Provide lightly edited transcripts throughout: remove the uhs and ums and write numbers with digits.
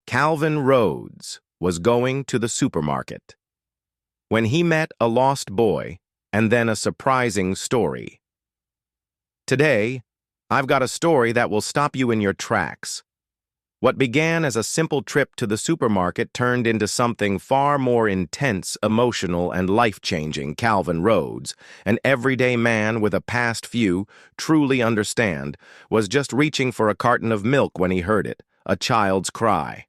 Calvin Rhodes was going to the supermarket when he met a lost boy and then a surprising story. Today, I've got a story that will stop you in your tracks. What began as a simple trip to the supermarket turned into something far more intense, emotional, and life-changing. Calvin Rhodes, an everyday man with a past few truly understand, was just reaching for a carton of milk when he heard it, a child's cry.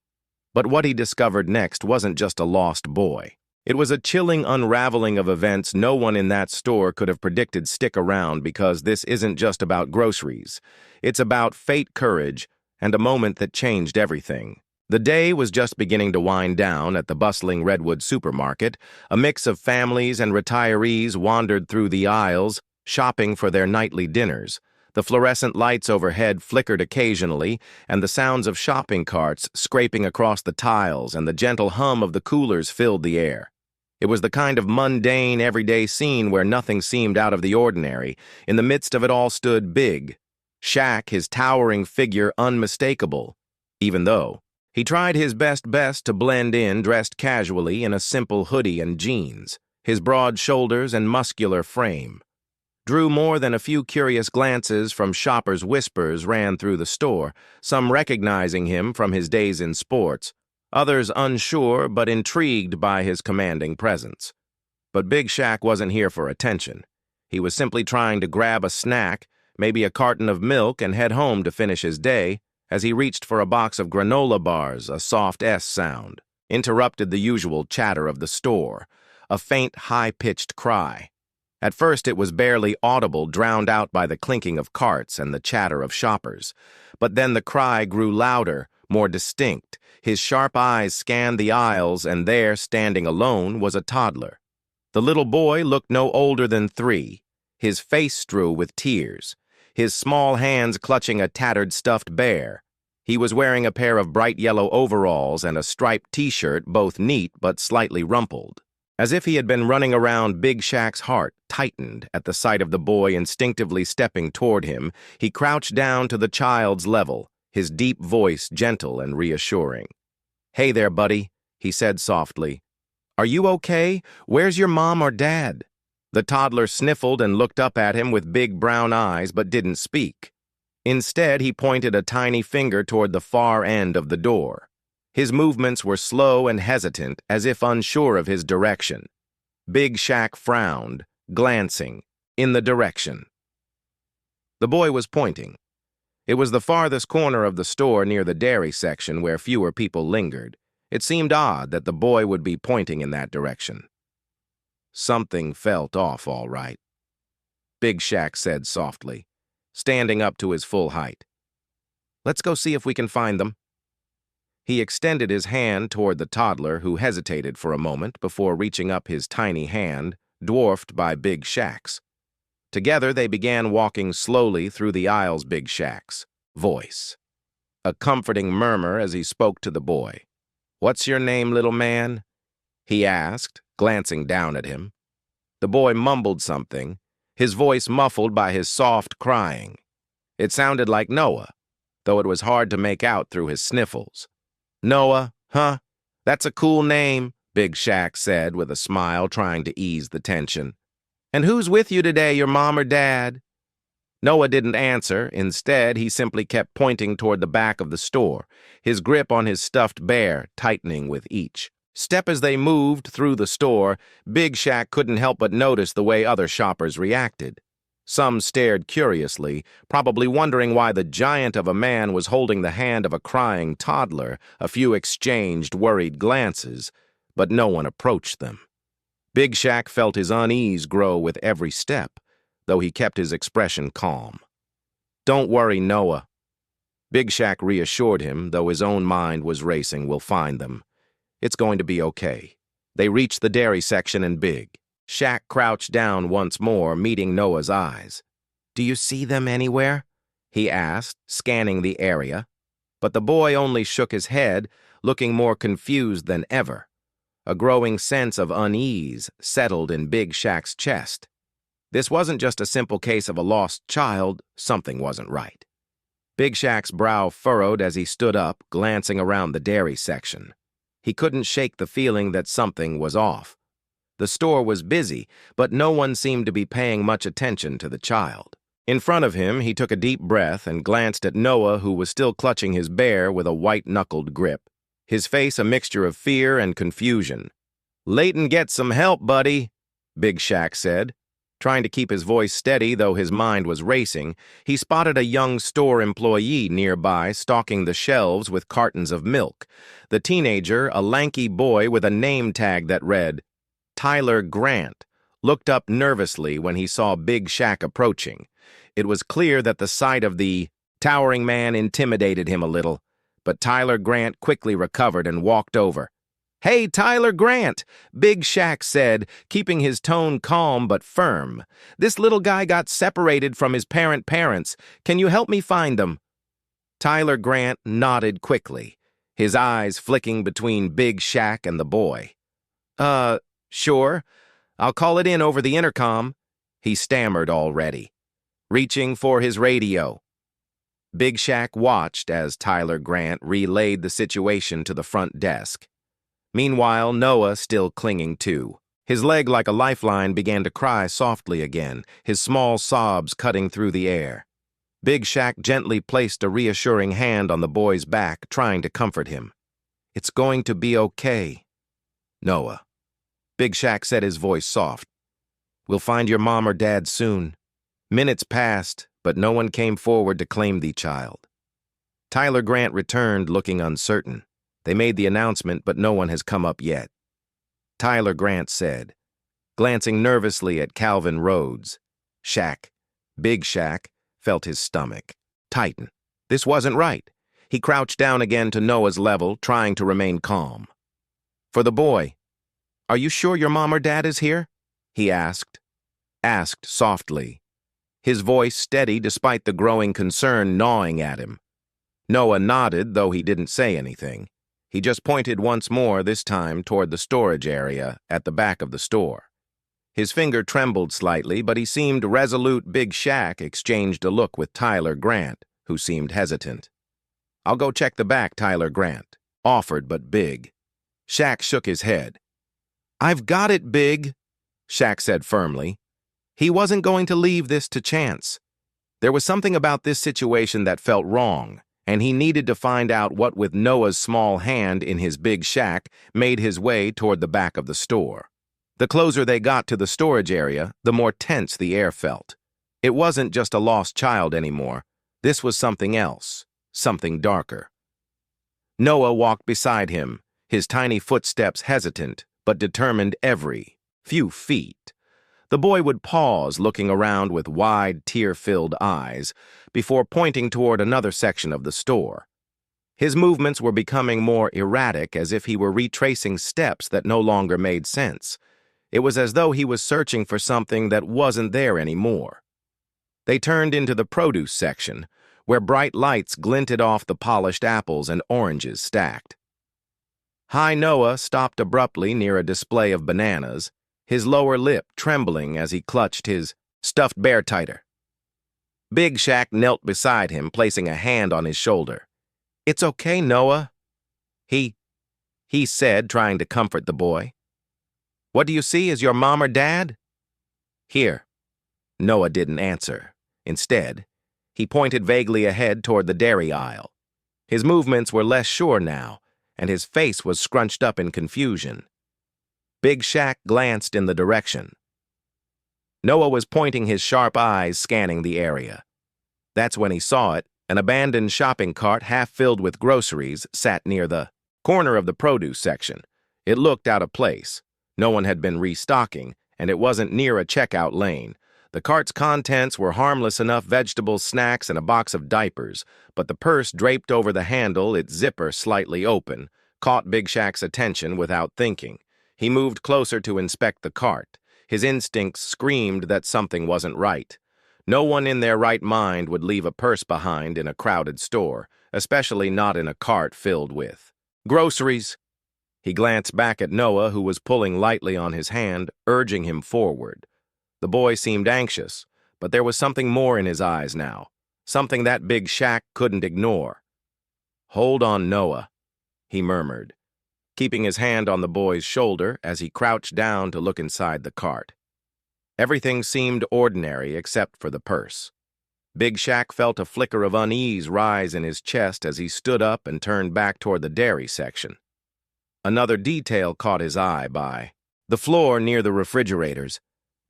But what he discovered next wasn't just a lost boy. It was a chilling unraveling of events no one in that store could have predicted. Stick around, because this isn't just about groceries. It's about fate, courage, and a moment that changed everything. The day was just beginning to wind down at the bustling Redwood supermarket. A mix of families and retirees wandered through the aisles, shopping for their nightly dinners. The fluorescent lights overhead flickered occasionally, and the sounds of shopping carts scraping across the tiles and the gentle hum of the coolers filled the air. It was the kind of mundane, everyday scene where nothing seemed out of the ordinary. In the midst of it all stood Big Shaq, his towering figure unmistakable, even though he tried his best to blend in, dressed casually in a simple hoodie and jeans. His broad shoulders and muscular frame drew more than a few curious glances from shoppers. Whispers ran through the store, some recognizing him from his days in sports, others unsure but intrigued by his commanding presence. But Big Shaq wasn't here for attention. He was simply trying to grab a snack, maybe a carton of milk, and head home to finish his day. As he reached for a box of granola bars, a soft S sound interrupted the usual chatter of the store, a faint, high-pitched cry. At first it was barely audible, drowned out by the clinking of carts and the chatter of shoppers. But then the cry grew louder, more distinct. His sharp eyes scanned the aisles, and there, standing alone, was a toddler. The little boy looked no older than 3, his face strewn with tears, his small hands clutching a tattered stuffed bear. He was wearing a pair of bright yellow overalls and a striped t-shirt, both neat but slightly rumpled. As if he had been running around, Big Shaq's heart tightened at the sight of the boy instinctively stepping toward him. He crouched down to the child's level, his deep voice gentle and reassuring. "Hey there, buddy," he said softly. "Are you okay? Where's your mom or dad?" The toddler sniffled and looked up at him with big brown eyes but didn't speak. Instead, he pointed a tiny finger toward the far end of the door. His movements were slow and hesitant, as if unsure of his direction. Big Shaq frowned, glancing in the direction the boy was pointing. It was the farthest corner of the store, near the dairy section, where fewer people lingered. It seemed odd that the boy would be pointing in that direction. Something felt off, all right, Big Shaq said softly, standing up to his full height. "Let's go see if we can find them." He extended his hand toward the toddler, who hesitated for a moment before reaching up his tiny hand, dwarfed by Big Shaq's. Together they began walking slowly through the aisles. Big Shaq's voice, a comforting murmur as he spoke to the boy. "What's your name, little man?" he asked, glancing down at him. The boy mumbled something, his voice muffled by his soft crying. It sounded like Noah, though it was hard to make out through his sniffles. "Noah, huh? That's a cool name," Big Shaq said with a smile, trying to ease the tension. "And who's with you today, your mom or dad?" Noah didn't answer. Instead, he simply kept pointing toward the back of the store, his grip on his stuffed bear tightening with each step. As they moved through the store, Big Shaq couldn't help but notice the way other shoppers reacted. Some stared curiously, probably wondering why the giant of a man was holding the hand of a crying toddler. A few exchanged worried glances, but no one approached them. Big Shaq felt his unease grow with every step, though he kept his expression calm. "Don't worry, Noah," Big Shaq reassured him, though his own mind was racing. "We'll find them. It's going to be okay." They reached the dairy section, and Big Shaq crouched down once more, meeting Noah's eyes. "Do you see them anywhere?" he asked, scanning the area. But the boy only shook his head, looking more confused than ever. A growing sense of unease settled in Big Shaq's chest. This wasn't just a simple case of a lost child. Something wasn't right. Big Shack's brow furrowed as he stood up, glancing around the dairy section. He couldn't shake the feeling that something was off. The store was busy, but no one seemed to be paying much attention to the child. In front of him, he took a deep breath and glanced at Noah, who was still clutching his bear with a white-knuckled grip, his face a mixture of fear and confusion. "Leighton, get some help, buddy," Big Shack said. Trying to keep his voice steady, though his mind was racing, he spotted a young store employee nearby stocking the shelves with cartons of milk. The teenager, a lanky boy with a name tag that read, Tyler Grant, looked up nervously when he saw Big Shack approaching. It was clear that the sight of the towering man intimidated him a little, but Tyler Grant quickly recovered and walked over. "Hey, Tyler Grant," Big Shack said, keeping his tone calm but firm. "This little guy got separated from his parents. Can you help me find them?" Tyler Grant nodded quickly, his eyes flicking between Big Shack and the boy. Sure. I'll call it in over the intercom," he stammered already, reaching for his radio. Big Shack watched as Tyler Grant relayed the situation to the front desk. Meanwhile, Noah still clinging to. His leg like a lifeline began to cry softly again, his small sobs cutting through the air. Big Shack gently placed a reassuring hand on the boy's back, trying to comfort him. "It's going to be okay, Noah." Big Shack said, his voice soft. "We'll find your mom or dad soon." Minutes passed, but no one came forward to claim the child. Tyler Grant returned, looking uncertain. They made the announcement, but no one has come up yet. Tyler Grant said, glancing nervously at Calvin Rhodes. Big Shack, felt his stomach tighten. This wasn't right. He crouched down again to Noah's level, trying to remain calm. "For the boy, are you sure your mom or dad is here?" he asked softly, his voice steady despite the growing concern gnawing at him. Noah nodded, though he didn't say anything. He just pointed once more, this time toward the storage area at the back of the store. His finger trembled slightly, but he seemed resolute. Big Shack exchanged a look with Tyler Grant, who seemed hesitant. "I'll go check the back," Tyler Grant offered, but Big Shack shook his head. "I've got it, Big," Shack said firmly. He wasn't going to leave this to chance. There was something about this situation that felt wrong, and he needed to find out what, with Noah's small hand in his Big Shack, made his way toward the back of the store. The closer they got to the storage area, the more tense the air felt. It wasn't just a lost child anymore. This was something else, something darker. Noah walked beside him, his tiny footsteps hesitant but determined every few feet. The boy would pause, looking around with wide, tear-filled eyes, before pointing toward another section of the store. His movements were becoming more erratic, as if he were retracing steps that no longer made sense. It was as though he was searching for something that wasn't there anymore. They turned into the produce section, where bright lights glinted off the polished apples and oranges stacked. Noah stopped abruptly near a display of bananas, his lower lip trembling as he clutched his stuffed bear tighter. Big Shack knelt beside him, placing a hand on his shoulder. "It's okay, Noah," he said, trying to comfort the boy. "What do you see? Is your mom or dad?" "Here." Noah didn't answer. Instead, he pointed vaguely ahead toward the dairy aisle. His movements were less sure now, and his face was scrunched up in confusion. Big Shack glanced in the direction. Noah was pointing, his sharp eyes scanning the area. That's when he saw it. An abandoned shopping cart, half filled with groceries, sat near the corner of the produce section. It looked out of place. No one had been restocking, and it wasn't near a checkout lane. The cart's contents were harmless enough: vegetables, snacks, and a box of diapers, but the purse draped over the handle, its zipper slightly open, caught Big Shack's attention without thinking. He moved closer to inspect the cart. His instincts screamed that something wasn't right. No one in their right mind would leave a purse behind in a crowded store, especially not in a cart filled with groceries. He glanced back at Noah, who was pulling lightly on his hand, urging him forward. The boy seemed anxious, but there was something more in his eyes now, something that Big Shack couldn't ignore. "Hold on, Noah," he murmured, keeping his hand on the boy's shoulder as he crouched down to look inside the cart. Everything seemed ordinary except for the purse. Big Shack felt a flicker of unease rise in his chest as he stood up and turned back toward the dairy section. Another detail caught his eye by the floor near the refrigerators.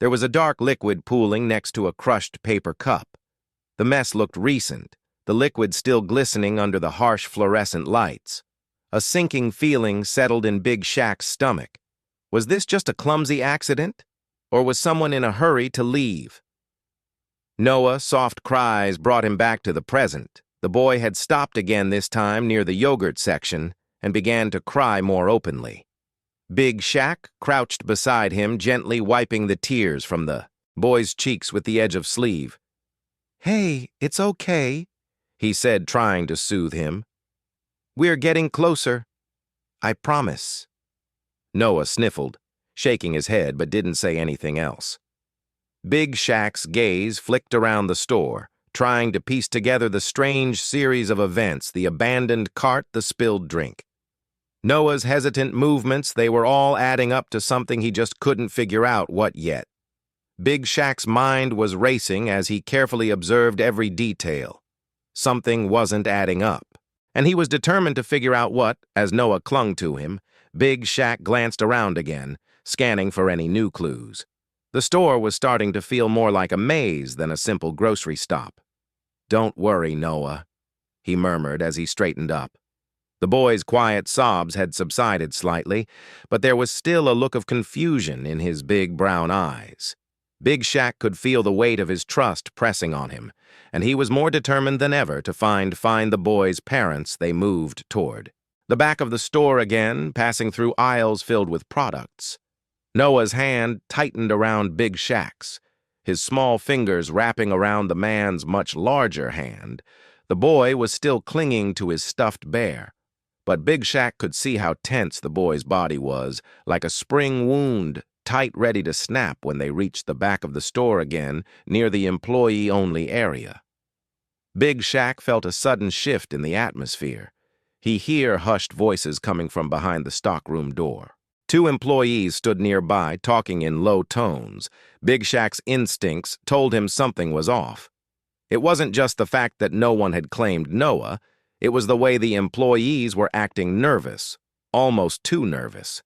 There was a dark liquid pooling next to a crushed paper cup. The mess looked recent, the liquid still glistening under the harsh fluorescent lights. A sinking feeling settled in Big Shack's stomach. Was this just a clumsy accident? Or was someone in a hurry to leave? Noah's soft cries brought him back to the present. The boy had stopped again this time near the yogurt section and began to cry more openly. Big Shack crouched beside him, gently wiping the tears from the boy's cheeks with the edge of sleeve. "Hey, it's okay," he said, trying to soothe him. "We're getting closer. I promise." Noah sniffled, shaking his head, but didn't say anything else. Big Shack's gaze flicked around the store, trying to piece together the strange series of events, the abandoned cart, the spilled drink. Noah's hesitant movements, they were all adding up to something he just couldn't figure out what yet. Big Shack's mind was racing as he carefully observed every detail. Something wasn't adding up, and he was determined to figure out what. As Noah clung to him, Big Shack glanced around again, scanning for any new clues. The store was starting to feel more like a maze than a simple grocery stop. "Don't worry, Noah," he murmured as he straightened up. The boy's quiet sobs had subsided slightly, but there was still a look of confusion in his big brown eyes. Big Shack could feel the weight of his trust pressing on him, and he was more determined than ever to find the boy's parents. They moved toward the back of the store again, passing through aisles filled with products. Noah's hand tightened around Big Shack's, his small fingers wrapping around the man's much larger hand. The boy was still clinging to his stuffed bear, but Big Shack could see how tense the boy's body was, like a spring wound, tight ready to snap when they reached the back of the store again, near the employee-only area. Big Shack felt a sudden shift in the atmosphere. He heard hushed voices coming from behind the stockroom door. Two employees stood nearby, talking in low tones. Big Shack's instincts told him something was off. It wasn't just the fact that no one had claimed Noah. It was the way the employees were acting nervous, almost too nervous.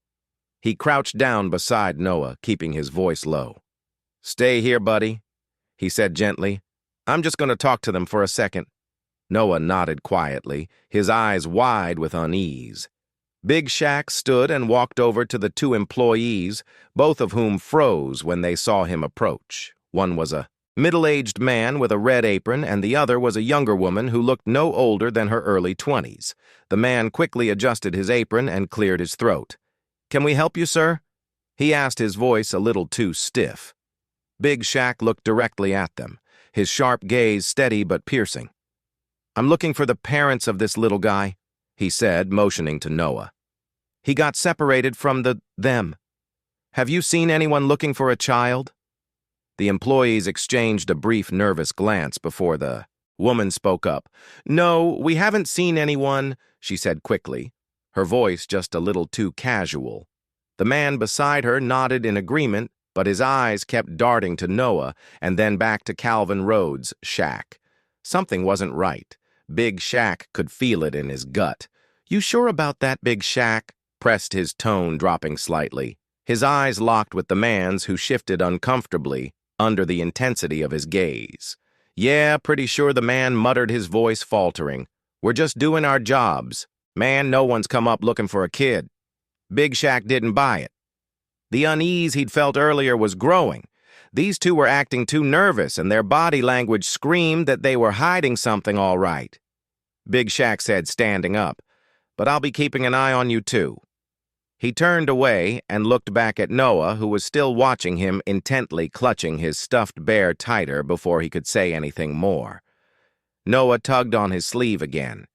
He crouched down beside Noah, keeping his voice low. "Stay here, buddy," he said gently. "I'm just going to talk to them for a second." Noah nodded quietly, his eyes wide with unease. Big Shack stood and walked over to the two employees, both of whom froze when they saw him approach. One was a middle-aged man with a red apron, and the other was a younger woman who looked no older than her early 20s. The man quickly adjusted his apron and cleared his throat. "Can we help you, sir?" he asked, his voice a little too stiff. Big Shack looked directly at them, his sharp gaze steady but piercing. "I'm looking for the parents of this little guy," he said, motioning to Noah. "He got separated from them. Have you seen anyone looking for a child?" The employees exchanged a brief, nervous glance before the woman spoke up. "No, we haven't seen anyone," she said quickly, her voice just a little too casual. The man beside her nodded in agreement, but his eyes kept darting to Noah and then back to Calvin Rhodes' shack. Something wasn't right. Big Shack could feel it in his gut. "You sure about that, Big Shack?" pressed his tone, dropping slightly. His eyes locked with the man's, who shifted uncomfortably under the intensity of his gaze. "Yeah, pretty sure," the man muttered, his voice faltering. "We're just doing our jobs. Man, no one's come up looking for a kid." Big Shack didn't buy it. The unease he'd felt earlier was growing. These two were acting too nervous, and their body language screamed that they were hiding something all right. Big Shack said, standing up, "But I'll be keeping an eye on you too." He turned away and looked back at Noah, who was still watching him intently, clutching his stuffed bear tighter before he could say anything more. Noah tugged on his sleeve again,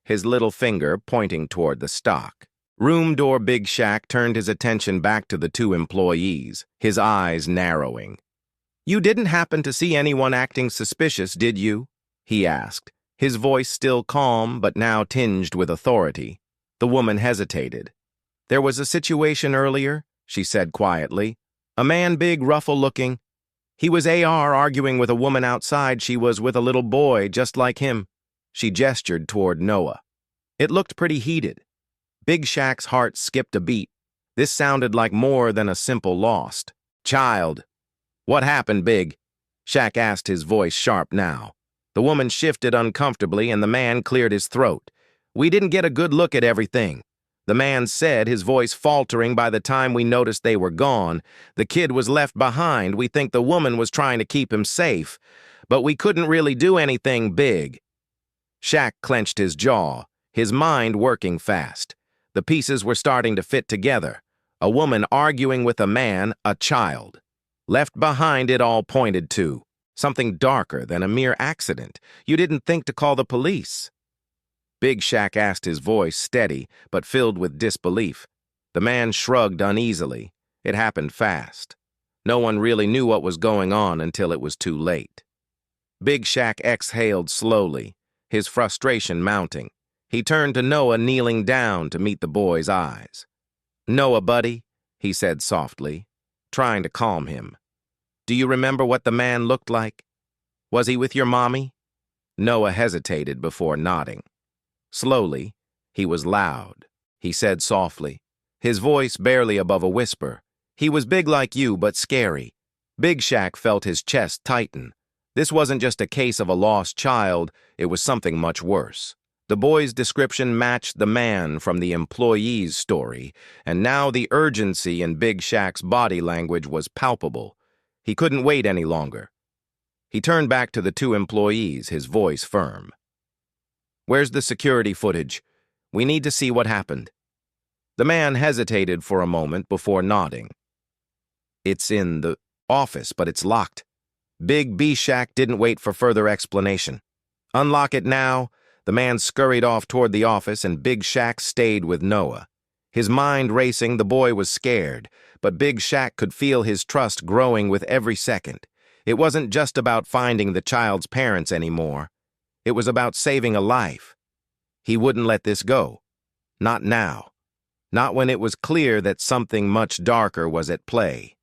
his little finger pointing toward the stock. Room door Big Shack turned his attention back to the two employees, his eyes narrowing. "You didn't happen to see anyone acting suspicious, did you?" he asked, his voice still calm but now tinged with authority. The woman hesitated. There was a situation earlier, she said quietly. A man big, ruffle-looking. He was arguing with a woman outside. She was with a little boy just like him. She gestured toward Noah. It looked pretty heated. Big Shaq's heart skipped a beat. This sounded like more than a simple lost child. What happened, Big? Shaq asked, his voice sharp now. The woman shifted uncomfortably and the man cleared his throat. We didn't get a good look at everything. The man said, his voice faltering by the time we noticed they were gone. The kid was left behind. We think the woman was trying to keep him safe. But we couldn't really do anything big. Shaq clenched his jaw, his mind working fast. The pieces were starting to fit together. A woman arguing with a man, a child. Left behind, it all pointed to something darker than a mere accident. You didn't think to call the police. Big Shaq asked, his voice steady but filled with disbelief. The man shrugged uneasily. It happened fast. No one really knew what was going on until it was too late. Big Shaq exhaled slowly, his frustration mounting. He turned to Noah, kneeling down to meet the boy's eyes. Noah, buddy, he said softly, trying to calm him. Do you remember what the man looked like? Was he with your mommy? Noah hesitated before nodding. Slowly, he was loud. He said softly, his voice barely above a whisper. He was big like you, but scary. Big Shaq felt his chest tighten. This wasn't just a case of a lost child, it was something much worse. The boy's description matched the man from the employee's story, and now the urgency in Big Shaq's body language was palpable. He couldn't wait any longer. He turned back to the two employees, his voice firm. Where's the security footage? We need to see what happened. The man hesitated for a moment before nodding. It's in the office, but it's locked. Big B Shaq didn't wait for further explanation. Unlock it now. The man scurried off toward the office and Big Shaq stayed with Noah. His mind racing, the boy was scared, but Big Shaq could feel his trust growing with every second. It wasn't just about finding the child's parents anymore. It was about saving a life. He wouldn't let this go. Not now. Not when it was clear that something much darker was at play.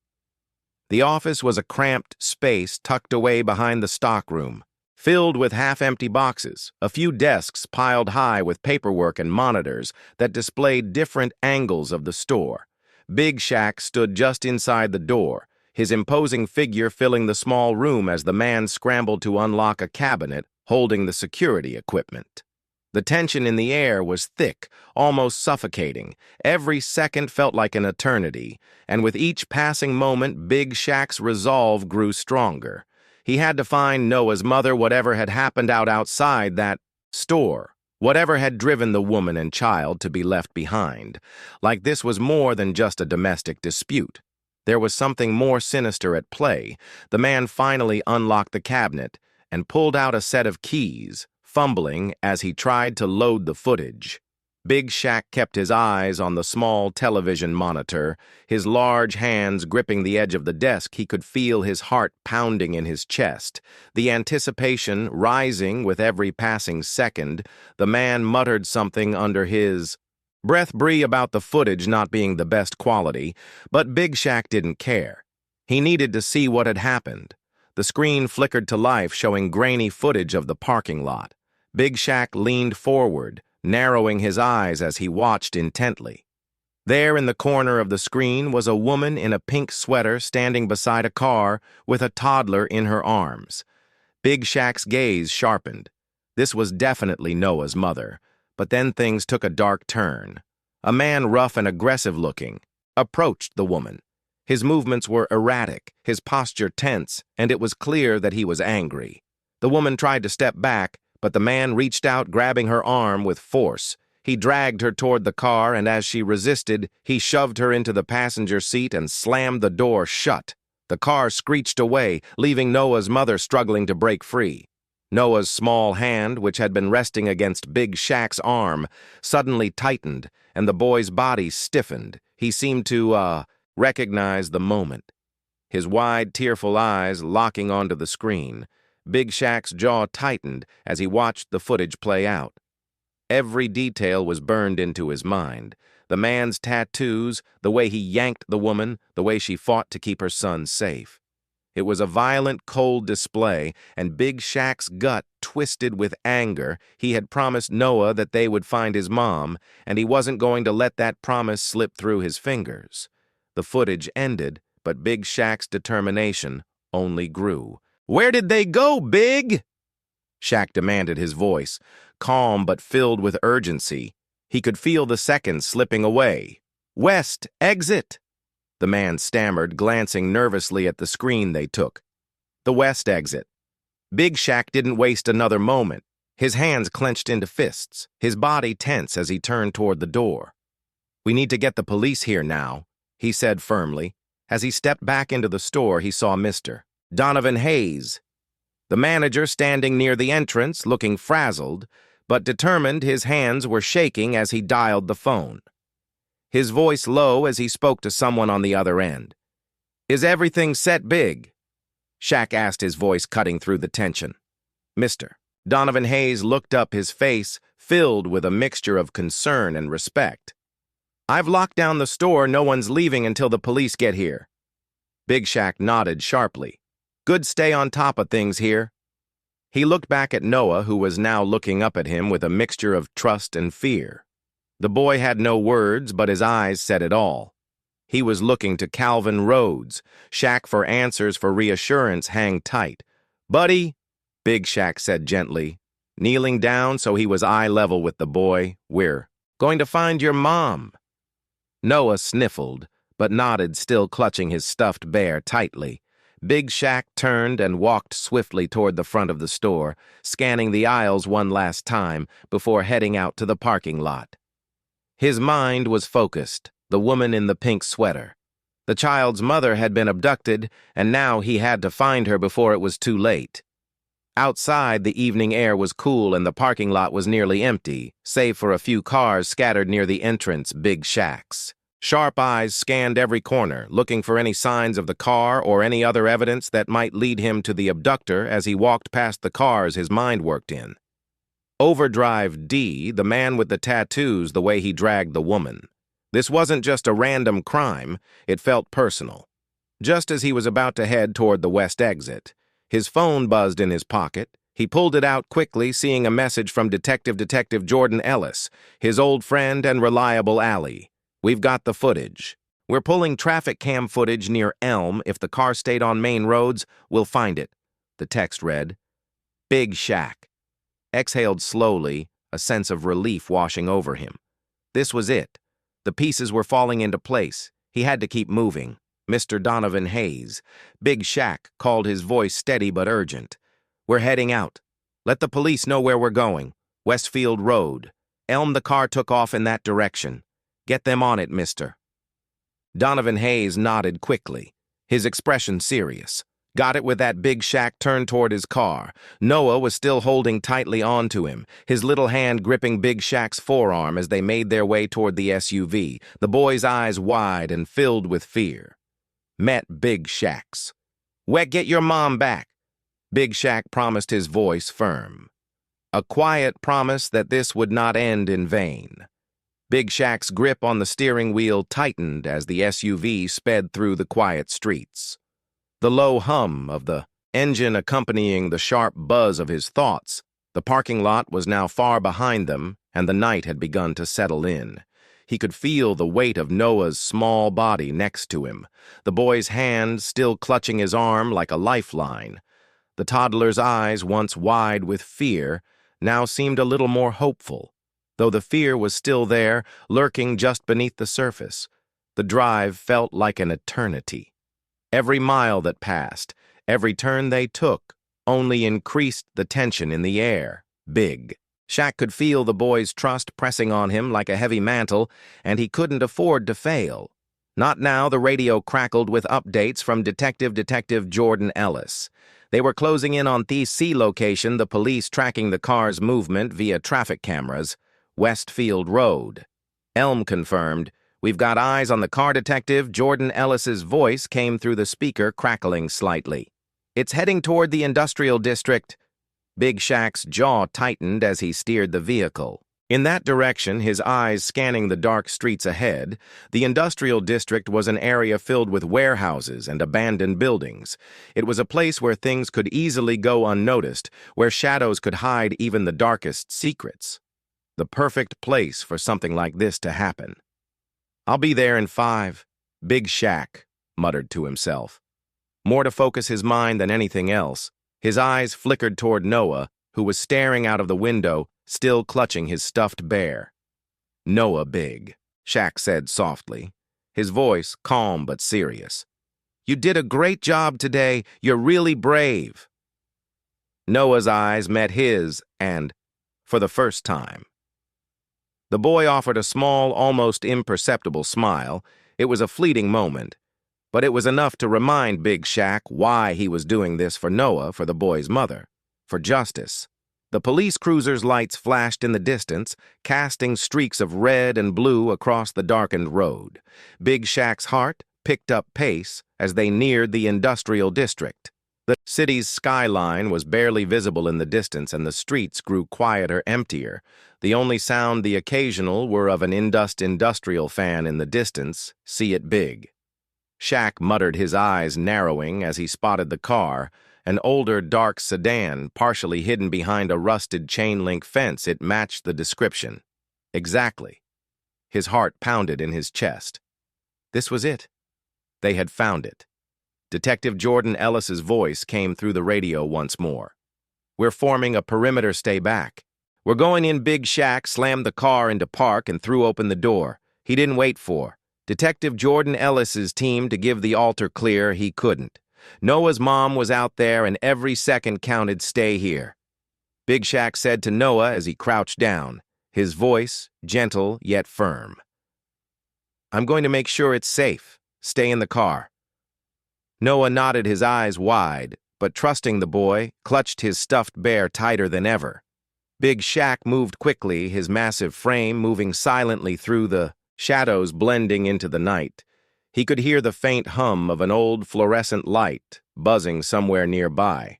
The office was a cramped space tucked away behind the stockroom, filled with half-empty boxes, a few desks piled high with paperwork and monitors that displayed different angles of the store. Big Shaq stood just inside the door, his imposing figure filling the small room as the man scrambled to unlock a cabinet holding the security equipment. The tension in the air was thick, almost suffocating. Every second felt like an eternity, and with each passing moment, Big Shaq's resolve grew stronger. He had to find Noah's mother, whatever had happened outside that store, whatever had driven the woman and child to be left behind. Like this was more than just a domestic dispute. There was something more sinister at play. The man finally unlocked the cabinet and pulled out a set of keys, fumbling as he tried to load the footage. Big Shaq kept his eyes on the small television monitor, his large hands gripping the edge of the desk. He could feel his heart pounding in his chest, the anticipation rising with every passing second. The man muttered something under his breath about the footage not being the best quality, but Big Shaq didn't care. He needed to see what had happened. The screen flickered to life, showing grainy footage of the parking lot. Big Shaq leaned forward, narrowing his eyes as he watched intently. There in the corner of the screen was a woman in a pink sweater standing beside a car with a toddler in her arms. Big Shaq's gaze sharpened. This was definitely Noah's mother, but then things took a dark turn. A man, rough and aggressive-looking, approached the woman. His movements were erratic, his posture tense, and it was clear that he was angry. The woman tried to step back, but the man reached out, grabbing her arm with force. He dragged her toward the car, and as she resisted, he shoved her into the passenger seat and slammed the door shut. The car screeched away, leaving Noah's mother struggling to break free. Noah's small hand, which had been resting against Big Shaq's arm, suddenly tightened, and the boy's body stiffened. He seemed to, recognize the moment. His wide, tearful eyes locking onto the screen. Big Shaq's jaw tightened as he watched the footage play out. Every detail was burned into his mind. The man's tattoos, the way he yanked the woman, the way she fought to keep her son safe. It was a violent, cold display, and Big Shaq's gut twisted with anger. He had promised Noah that they would find his mom, and he wasn't going to let that promise slip through his fingers. The footage ended, but Big Shaq's determination only grew. "Where did they go, Big?" Shaq demanded, his voice, calm but filled with urgency. He could feel the seconds slipping away. "West, exit," the man stammered, glancing nervously at the screen they took. The west exit. Big Shaq didn't waste another moment. His hands clenched into fists, his body tense as he turned toward the door. "We need to get the police here now," he said firmly. As he stepped back into the store, he saw Mr. Donovan Hayes, the manager, standing near the entrance, looking frazzled, but determined. His hands were shaking as he dialed the phone, his voice low as he spoke to someone on the other end. "Is everything set, Big?" Shaq asked, his voice cutting through the tension. Mr. Donovan Hayes looked up, his face filled with a mixture of concern and respect. "I've locked down the store. No one's leaving until the police get here." Big Shaq nodded sharply. "Good, stay on top of things here." He looked back at Noah, who was now looking up at him with a mixture of trust and fear. The boy had no words, but his eyes said it all. He was looking to Calvin Rhodes. "Shaq, for answers, for reassurance, hang tight." "Buddy," Big Shaq said gently, kneeling down so he was eye level with the boy, "we're going to find your mom." Noah sniffled, but nodded, still clutching his stuffed bear tightly. Big Shaq turned and walked swiftly toward the front of the store, scanning the aisles one last time before heading out to the parking lot. His mind was focused, the woman in the pink sweater. The child's mother had been abducted, and now he had to find her before it was too late. Outside, the evening air was cool and the parking lot was nearly empty, save for a few cars scattered near the entrance, Big Shaq's. Sharp eyes scanned every corner, looking for any signs of the car or any other evidence that might lead him to the abductor. As he walked past the cars his mind worked in. Overdrive D, the man with the tattoos, the way he dragged the woman. This wasn't just a random crime, it felt personal. Just as he was about to head toward the west exit, his phone buzzed in his pocket. He pulled it out quickly, seeing a message from Detective Jordan Ellis, his old friend and reliable ally. "We've got the footage. We're pulling traffic cam footage near Elm. If the car stayed on main roads, we'll find it," the text read. Big Shaq exhaled slowly, a sense of relief washing over him. This was it. The pieces were falling into place. He had to keep moving. "Mr. Donovan Hayes," Big Shaq called, his voice steady but urgent. "We're heading out. Let the police know where we're going. Westfield Road. Elm, the car took off in that direction. Get them on it, mister." Donovan Hayes nodded quickly, his expression serious. Got it. With that, Big Shaq turned toward his car. Noah was still holding tightly onto him, his little hand gripping Big Shaq's forearm as they made their way toward the SUV, the boy's eyes wide and filled with fear. Met Big Shaq's. Get your mom back," Big Shaq promised, his voice firm. A quiet promise that this would not end in vain. Big Shaq's grip on the steering wheel tightened as the SUV sped through the quiet streets. The low hum of the engine accompanying the sharp buzz of his thoughts. The parking lot was now far behind them, and the night had begun to settle in. He could feel the weight of Noah's small body next to him, the boy's hand still clutching his arm like a lifeline. The toddler's eyes, once wide with fear, now seemed a little more hopeful. Though the fear was still there, lurking just beneath the surface, the drive felt like an eternity. Every mile that passed, every turn they took, only increased the tension in the air. Big Shaq could feel the boy's trust pressing on him like a heavy mantle, and he couldn't afford to fail. Not now. The radio crackled with updates from Detective Jordan Ellis. They were closing in on the C location, the police tracking the car's movement via traffic cameras. Westfield Road. Elm confirmed. "We've got eyes on the car, Detective." Jordan Ellis's voice came through the speaker, crackling slightly. It's heading toward the industrial district. Big Shaq's jaw tightened as he steered the vehicle. In that direction, his eyes scanning the dark streets ahead, the industrial district was an area filled with warehouses and abandoned buildings. It was a place where things could easily go unnoticed, where shadows could hide even the darkest secrets. The perfect place for something like this to happen. "I'll be there in 5, Big Shaq," muttered to himself. More to focus his mind than anything else, his eyes flickered toward Noah, who was staring out of the window, still clutching his stuffed bear. "Noah, Big," Shaq said softly, his voice calm but serious. "You did a great job today. You're really brave." Noah's eyes met his, and, for the first time. The boy offered a small, almost imperceptible smile. It was a fleeting moment, but it was enough to remind Big Shaq why he was doing this for Noah, for the boy's mother, for justice. The police cruiser's lights flashed in the distance, casting streaks of red and blue across the darkened road. Big Shaq's heart picked up pace as they neared the industrial district. The city's skyline was barely visible in the distance, and the streets grew quieter, emptier. The only sound, the occasional, were of an industrial fan in the distance. "See it big." Shaq muttered, his eyes narrowing as he spotted the car, an older, dark sedan, partially hidden behind a rusted chain-link fence. It matched the description. Exactly. His heart pounded in his chest. This was it. They had found it. Detective Jordan Ellis's voice came through the radio once more. "We're forming a perimeter. Stay back." "We're going in." Big Shaq slammed the car into park and threw open the door. He didn't wait for Detective Jordan Ellis's team to give the alter clear. He couldn't. Noah's mom was out there, and every second counted. "Stay here," Big Shaq said to Noah as he crouched down, his voice gentle yet firm. "I'm going to make sure it's safe. Stay in the car." Noah nodded, his eyes wide, but trusting the boy, clutched his stuffed bear tighter than ever. Big Shaq moved quickly, his massive frame moving silently through the shadows blending into the night. He could hear the faint hum of an old fluorescent light buzzing somewhere nearby.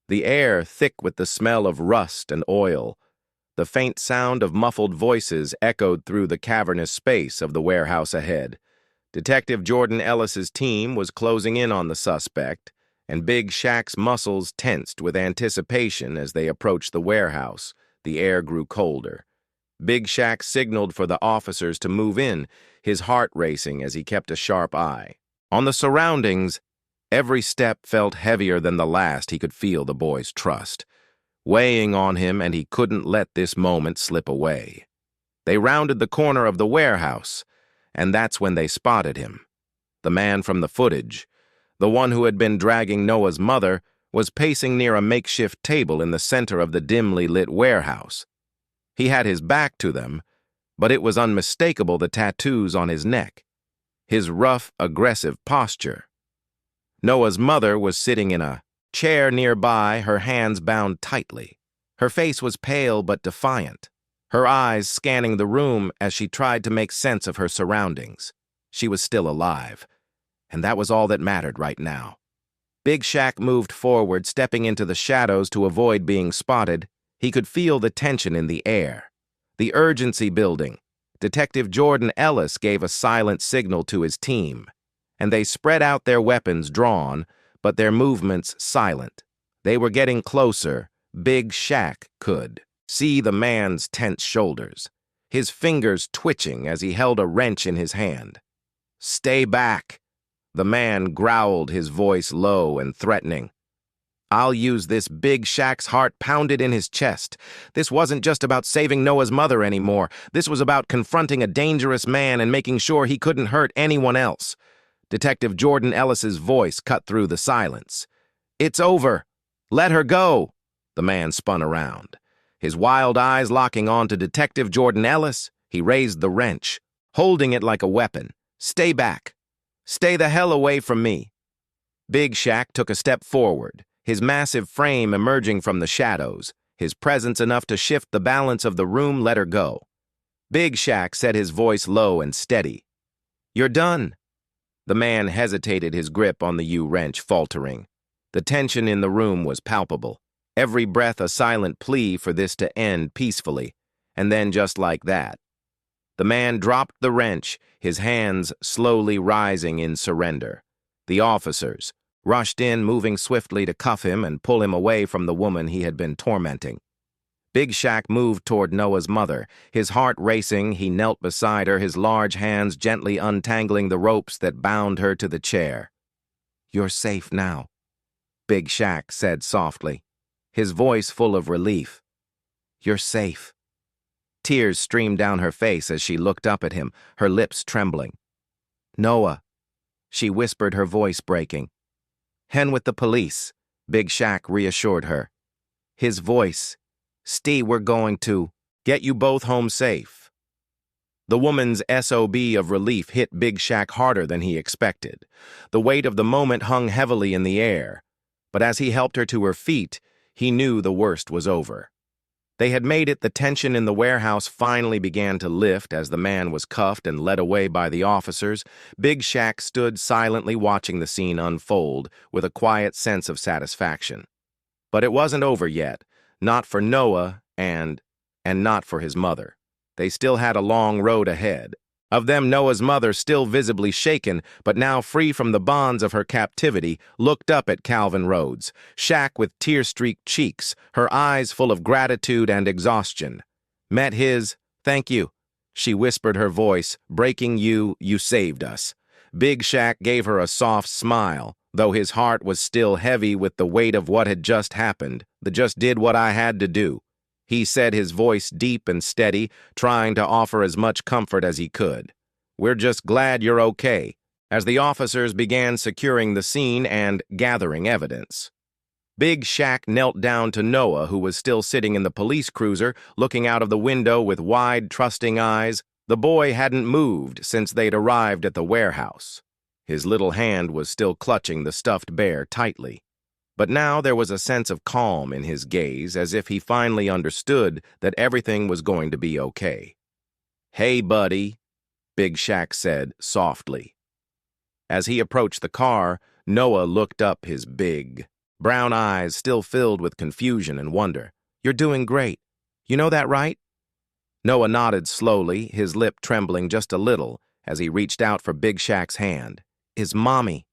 The air thick with the smell of rust and oil. The faint sound of muffled voices echoed through the cavernous space of the warehouse ahead. Detective Jordan Ellis's team was closing in on the suspect, and Big Shaq's muscles tensed with anticipation as they approached the warehouse. The air grew colder. Big Shaq signaled for the officers to move in, his heart racing as he kept a sharp eye on the surroundings. Every step felt heavier than the last. He could feel the boy's trust weighing on him, and he couldn't let this moment slip away. They rounded the corner of the warehouse, and that's when they spotted him. The man from the footage, the one who had been dragging Noah's mother, was pacing near a makeshift table in the center of the dimly lit warehouse. He had his back to them, but it was unmistakable, the tattoos on his neck, his rough, aggressive posture. Noah's mother was sitting in a chair nearby, her hands bound tightly. Her face was pale but defiant, her eyes scanning the room as she tried to make sense of her surroundings. She was still alive, and that was all that mattered right now. Big Shaq moved forward, stepping into the shadows to avoid being spotted. He could feel the tension in the air, the urgency building. Detective Jordan Ellis gave a silent signal to his team, and they spread out, their weapons drawn, but their movements silent. They were getting closer. Big Shaq could see the man's tense shoulders, his fingers twitching as he held a wrench in his hand. "Stay back," the man growled, his voice low and threatening. "I'll use this." Big Shaq's heart pounded in his chest. This wasn't just about saving Noah's mother anymore. This was about confronting a dangerous man and making sure he couldn't hurt anyone else. Detective Jordan Ellis's voice cut through the silence. "It's over. Let her go." The man spun around, his wild eyes locking on to Detective Jordan Ellis. He raised the wrench, holding it like a weapon. "Stay back. Stay the hell away from me." Big Shaq took a step forward, his massive frame emerging from the shadows, his presence enough to shift the balance of the room. "Let her go." Big Shaq said, his voice low and steady. "You're done." The man hesitated, his grip on the U-wrench faltering. The tension in the room was palpable, every breath a silent plea for this to end peacefully, and then just like that, the man dropped the wrench, his hands slowly rising in surrender. The officers rushed in, moving swiftly to cuff him and pull him away from the woman he had been tormenting. Big Shaq moved toward Noah's mother. His heart racing, he knelt beside her, his large hands gently untangling the ropes that bound her to the chair. "You're safe now," Big Shaq said softly, his voice full of relief. "You're safe." Tears streamed down her face as she looked up at him, her lips trembling. "Noah," she whispered, her voice breaking. "Hen with the police," Big Shaq reassured her. His voice, "Steve, we're going to get you both home safe." The woman's SOB of relief hit Big Shaq harder than he expected. The weight of the moment hung heavily in the air, but as he helped her to her feet, he knew the worst was over. They had made it. The tension in the warehouse finally began to lift as the man was cuffed and led away by the officers. Big Shaq stood silently watching the scene unfold with a quiet sense of satisfaction. But it wasn't over yet, not for Noah and not for his mother. They still had a long road ahead. Of them, Noah's mother, still visibly shaken, but now free from the bonds of her captivity, looked up at Calvin Rhodes, Shaq with tear-streaked cheeks, her eyes full of gratitude and exhaustion. Met his, "Thank you," she whispered, her voice breaking. You saved us." Big Shaq gave her a soft smile, though his heart was still heavy with the weight of what had just happened. "The just did what I had to do," he said, his voice deep and steady, trying to offer as much comfort as he could. "We're just glad you're okay," as the officers began securing the scene and gathering evidence. Big Shaq knelt down to Noah, who was still sitting in the police cruiser, looking out of the window with wide, trusting eyes. The boy hadn't moved since they'd arrived at the warehouse. His little hand was still clutching the stuffed bear tightly. But now there was a sense of calm in his gaze, as if he finally understood that everything was going to be okay. "Hey, buddy," Big Shaq said softly. As he approached the car, Noah looked up, his big, brown eyes still filled with confusion and wonder. "You're doing great. You know that, right?" Noah nodded slowly, his lip trembling just a little as he reached out for Big Shaq's hand. "Is Mommy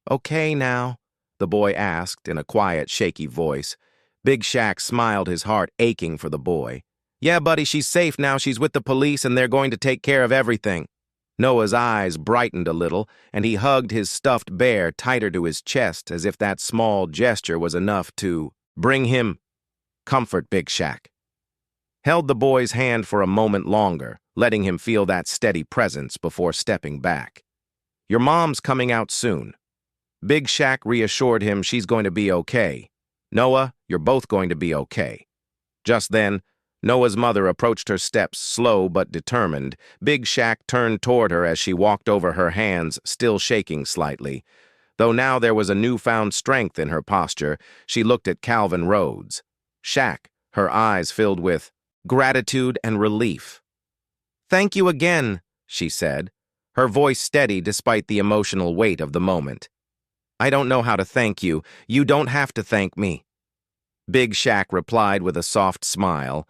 okay now?" the boy asked in a quiet, shaky voice. Big Shaq smiled, his heart aching for the boy. "Yeah, buddy, she's safe now. She's with the police, and they're going to take care of everything." Noah's eyes brightened a little, and he hugged his stuffed bear tighter to his chest, as if that small gesture was enough to bring him comfort. Big Shaq held the boy's hand for a moment longer, letting him feel that steady presence before stepping back. "Your mom's coming out soon." Big Shaq reassured him. "She's going to be okay. Noah, you're both going to be okay." Just then, Noah's mother approached her steps, slow but determined. Big Shaq turned toward her as she walked over, her hands still shaking slightly. Though now there was a newfound strength in her posture, she looked at Calvin Rhodes. Shaq, her eyes filled with gratitude and relief. "Thank you again," she said, her voice steady despite the emotional weight of the moment. "I don't know how to thank you. You don't have to thank me." Big Shaq replied with a soft smile.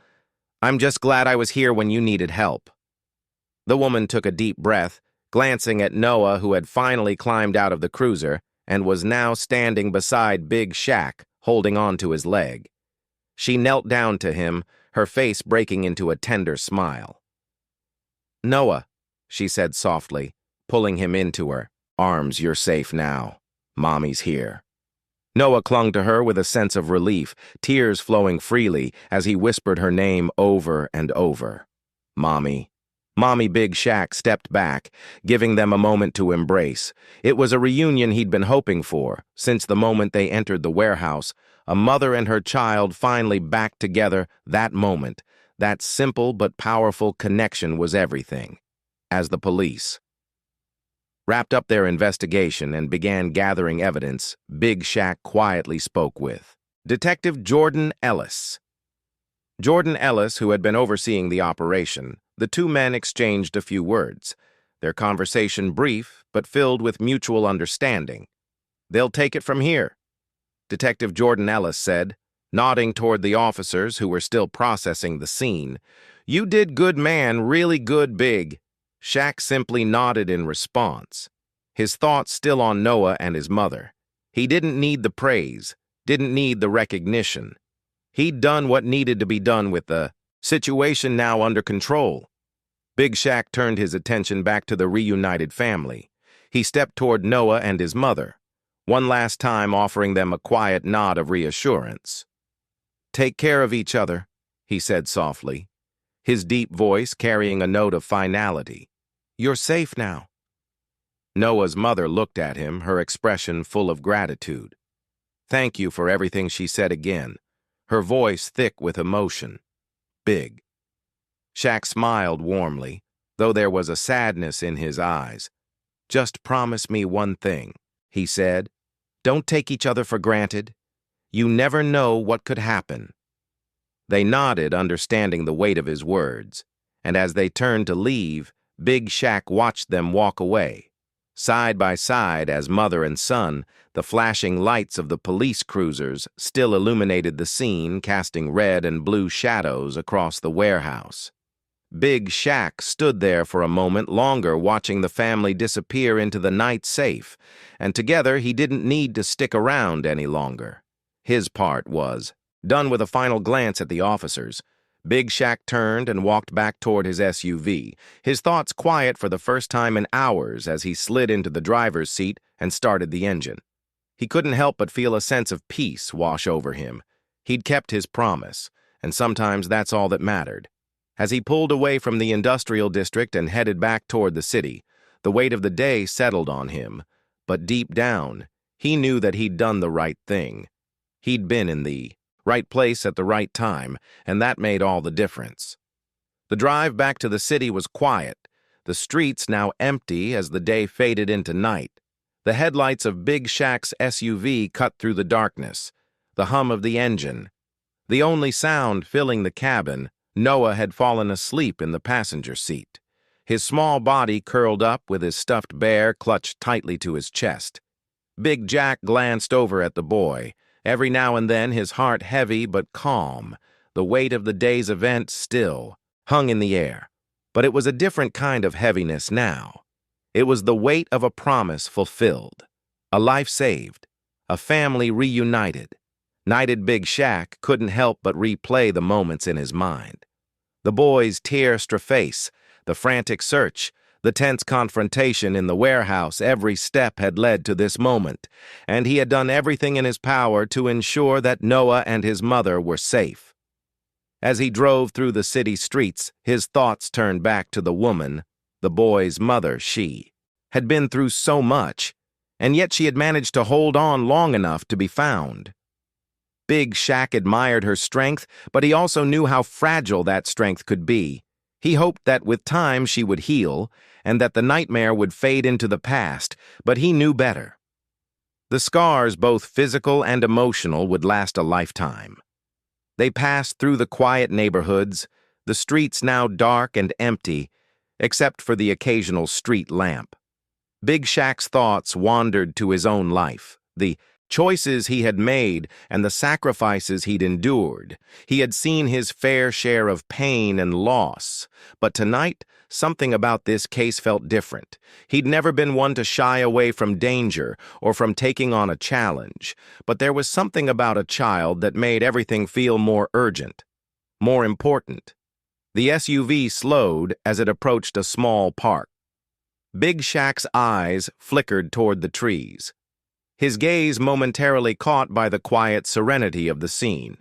"I'm just glad I was here when you needed help." The woman took a deep breath, glancing at Noah, who had finally climbed out of the cruiser and was now standing beside Big Shaq, holding on to his leg. She knelt down to him, her face breaking into a tender smile. "Noah," she said softly, pulling him into her arms, "you're safe now. Mommy's here." Noah clung to her with a sense of relief, tears flowing freely as he whispered her name over and over. "Mommy." Mommy. Big Shaq stepped back, giving them a moment to embrace. It was a reunion he'd been hoping for since the moment they entered the warehouse. A mother and her child finally back together. That moment, that simple but powerful connection was everything. As the police wrapped up their investigation and began gathering evidence, Big Shaq quietly spoke with Detective Jordan Ellis. Jordan Ellis, who had been overseeing the operation, the two men exchanged a few words, their conversation brief but filled with mutual understanding. "They'll take it from here," Detective Jordan Ellis said, nodding toward the officers who were still processing the scene. "You did good, man, really good, big." Shaq simply nodded in response, his thoughts still on Noah and his mother. He didn't need the praise, didn't need the recognition. He'd done what needed to be done with the situation now under control. Big Shaq turned his attention back to the reunited family. He stepped toward Noah and his mother, one last time offering them a quiet nod of reassurance. "Take care of each other," he said softly, his deep voice carrying a note of finality. "You're safe now." Noah's mother looked at him, her expression full of gratitude. "Thank you for everything," she said again, her voice thick with emotion. "Big." Shaq smiled warmly, though there was a sadness in his eyes. "Just promise me one thing," he said. "Don't take each other for granted. You never know what could happen." They nodded, understanding the weight of his words, and as they turned to leave, Big Shaq watched them walk away. Side by side as mother and son, the flashing lights of the police cruisers still illuminated the scene, casting red and blue shadows across the warehouse. Big Shaq stood there for a moment longer, watching the family disappear into the night safe, and together he didn't need to stick around any longer. His part was done. With a final glance at the officers, Big Shaq turned and walked back toward his SUV, his thoughts quiet for the first time in hours as he slid into the driver's seat and started the engine. He couldn't help but feel a sense of peace wash over him. He'd kept his promise, and sometimes that's all that mattered. As he pulled away from the industrial district and headed back toward the city, the weight of the day settled on him, but deep down, he knew that he'd done the right thing. He'd been in the right place at the right time, and that made all the difference. The drive back to the city was quiet, the streets now empty as the day faded into night. The headlights of Big Shaq's SUV cut through the darkness, the hum of the engine. The only sound filling the cabin, Noah had fallen asleep in the passenger seat, his small body curled up with his stuffed bear clutched tightly to his chest. Big Jack glanced over at the boy, every now and then his heart heavy but calm, the weight of the day's event still hung in the air. But it was a different kind of heaviness now. It was the weight of a promise fulfilled, a life saved, a family reunited. Knighted Big Shaq couldn't help but replay the moments in his mind. The boy's tear-streaked face, the frantic search, the tense confrontation in the warehouse. Every step had led to this moment, and he had done everything in his power to ensure that Noah and his mother were safe. As he drove through the city streets, his thoughts turned back to the woman, the boy's mother. She had been through so much, and yet she had managed to hold on long enough to be found. Big Shaq admired her strength, but he also knew how fragile that strength could be. He hoped that with time she would heal, and that the nightmare would fade into the past, but he knew better. The scars, both physical and emotional, would last a lifetime. They passed through the quiet neighborhoods, the streets now dark and empty, except for the occasional street lamp. Big Shaq's thoughts wandered to his own life, the choices he had made and the sacrifices he'd endured. He had seen his fair share of pain and loss, but tonight, something about this case felt different. He'd never been one to shy away from danger or from taking on a challenge, but there was something about a child that made everything feel more urgent, more important. The SUV slowed as it approached a small park. Big Shaq's eyes flickered toward the trees, his gaze momentarily caught by the quiet serenity of the scene.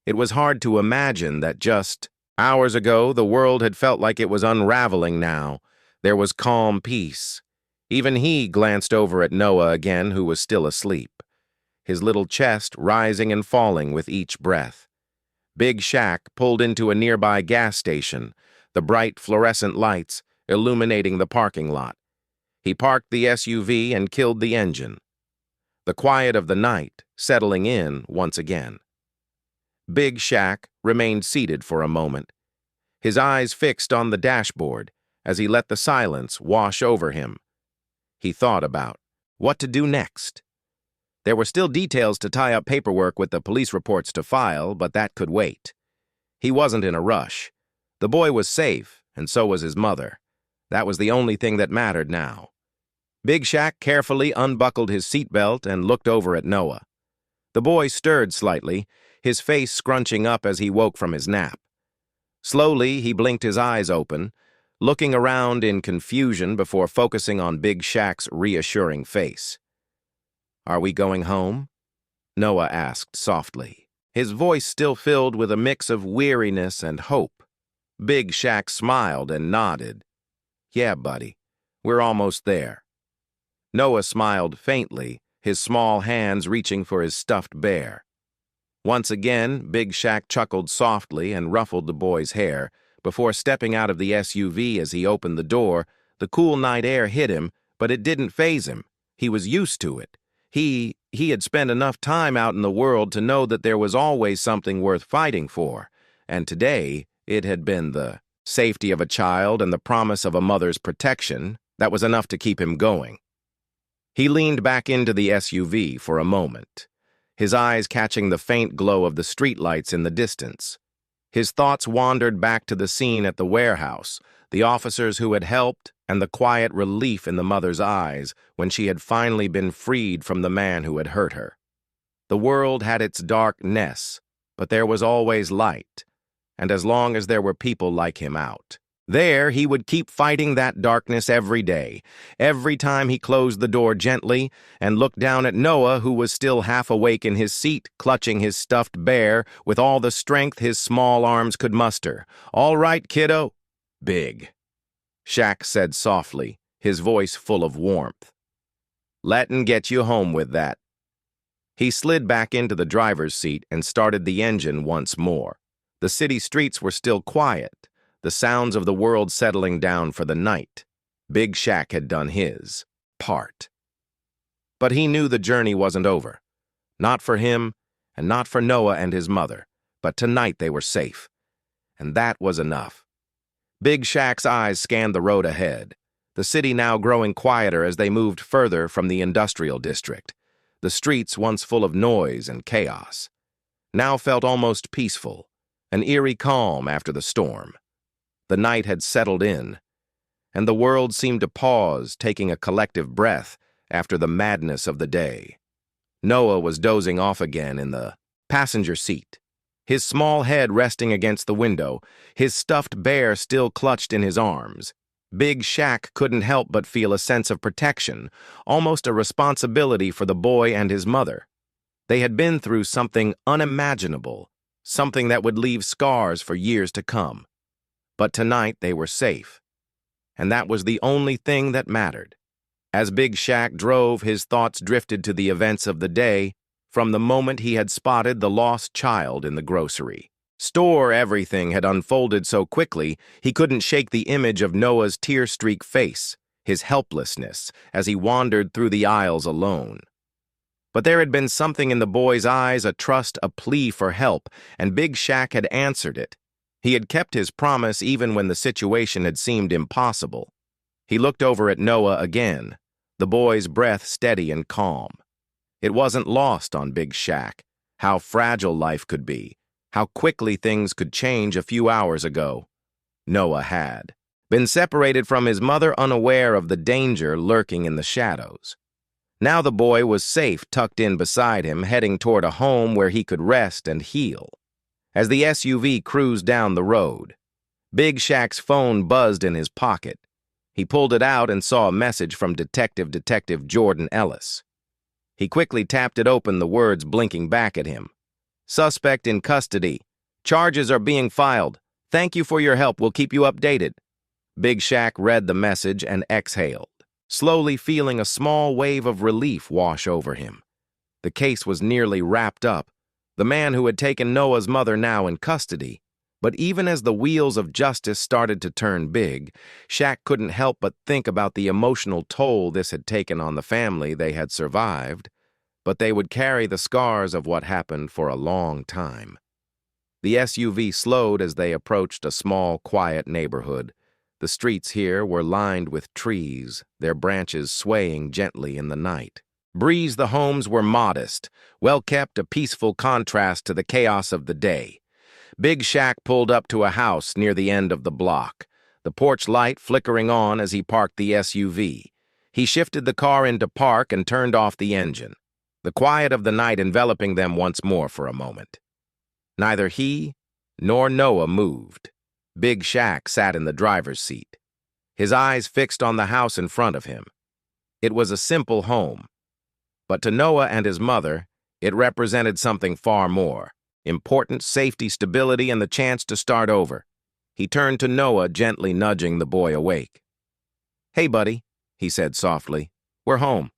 It was hard to imagine that just hours ago the world had felt like it was unraveling now. There was calm peace. Even he glanced over at Noah again, who was still asleep, his little chest rising and falling with each breath. Big Shaq pulled into a nearby gas station, the bright fluorescent lights illuminating the parking lot. He parked the SUV and killed the engine, the quiet of the night settling in once again. Big Shaq remained seated for a moment, his eyes fixed on the dashboard as he let the silence wash over him. He thought about what to do next. There were still details to tie up, paperwork with the police reports to file, but that could wait. He wasn't in a rush. The boy was safe, and so was his mother. That was the only thing that mattered now. Big Shaq carefully unbuckled his seatbelt and looked over at Noah. The boy stirred slightly, his face scrunching up as he woke from his nap. Slowly, he blinked his eyes open, looking around in confusion before focusing on Big Shaq's reassuring face. "Are we going home?" Noah asked softly, his voice still filled with a mix of weariness and hope. Big Shaq smiled and nodded. "Yeah, buddy, we're almost there." Noah smiled faintly, his small hands reaching for his stuffed bear. Once again, Big Shaq chuckled softly and ruffled the boy's hair. Before stepping out of the SUV as he opened the door, the cool night air hit him, but it didn't faze him. He was used to it. He had spent enough time out in the world to know that there was always something worth fighting for, and today it had been the safety of a child and the promise of a mother's protection that was enough to keep him going. He leaned back into the SUV for a moment, his eyes catching the faint glow of the streetlights in the distance. His thoughts wandered back to the scene at the warehouse, the officers who had helped, and the quiet relief in the mother's eyes when she had finally been freed from the man who had hurt her. The world had its darkness, but there was always light, and as long as there were people like him out there, he would keep fighting that darkness every day, every time he closed the door gently and looked down at Noah, who was still half awake in his seat, clutching his stuffed bear with all the strength his small arms could muster. "All right, kiddo." "Big," Shaq said softly, his voice full of warmth. "Let'n get you home with that." He slid back into the driver's seat and started the engine once more. The city streets were still quiet, the sounds of the world settling down for the night. Big Shaq had done his part. But he knew the journey wasn't over. Not for him, and not for Noah and his mother, but tonight they were safe. And that was enough. Big Shaq's eyes scanned the road ahead, the city now growing quieter as they moved further from the industrial district. The streets, once full of noise and chaos, now felt almost peaceful, an eerie calm after the storm. The night had settled in, and the world seemed to pause, taking a collective breath after the madness of the day. Noah was dozing off again in the passenger seat, his small head resting against the window, his stuffed bear still clutched in his arms. Big Shaq couldn't help but feel a sense of protection, almost a responsibility for the boy and his mother. They had been through something unimaginable, something that would leave scars for years to come. But tonight they were safe, and that was the only thing that mattered. As Big Shaq drove, his thoughts drifted to the events of the day, from the moment he had spotted the lost child in the grocery store. Everything had unfolded so quickly, he couldn't shake the image of Noah's tear-streaked face, his helplessness, as he wandered through the aisles alone. But there had been something in the boy's eyes, a trust, a plea for help, and Big Shaq had answered it. He had kept his promise even when the situation had seemed impossible. He looked over at Noah again, the boy's breath steady and calm. It wasn't lost on Big Shaq how fragile life could be, how quickly things could change a few hours ago. Noah had been separated from his mother, unaware of the danger lurking in the shadows. Now the boy was safe, tucked in beside him, heading toward a home where he could rest and heal. As the SUV cruised down the road, Big Shaq's phone buzzed in his pocket. He pulled it out and saw a message from Detective Jordan Ellis. He quickly tapped it open, the words blinking back at him. "Suspect in custody. Charges are being filed. Thank you for your help. We'll keep you updated." Big Shaq read the message and exhaled, slowly feeling a small wave of relief wash over him. The case was nearly wrapped up. The man who had taken Noah's mother now in custody. But even as the wheels of justice started to turn big, Shaq couldn't help but think about the emotional toll this had taken on the family. They had survived, but they would carry the scars of what happened for a long time. The SUV slowed as they approached a small, quiet neighborhood. The streets here were lined with trees, their branches swaying gently in the night. Bree's the homes were modest, well-kept, a peaceful contrast to the chaos of the day. Big Shack pulled up to a house near the end of the block, the porch light flickering on as he parked the SUV. He shifted the car into park and turned off the engine, the quiet of the night enveloping them once more for a moment. Neither he nor Noah moved. Big Shack sat in the driver's seat, his eyes fixed on the house in front of him. It was a simple home, but to Noah and his mother, it represented something far more: important safety, stability, and the chance to start over. He turned to Noah, gently nudging the boy awake. "Hey, buddy," he said softly. "We're home."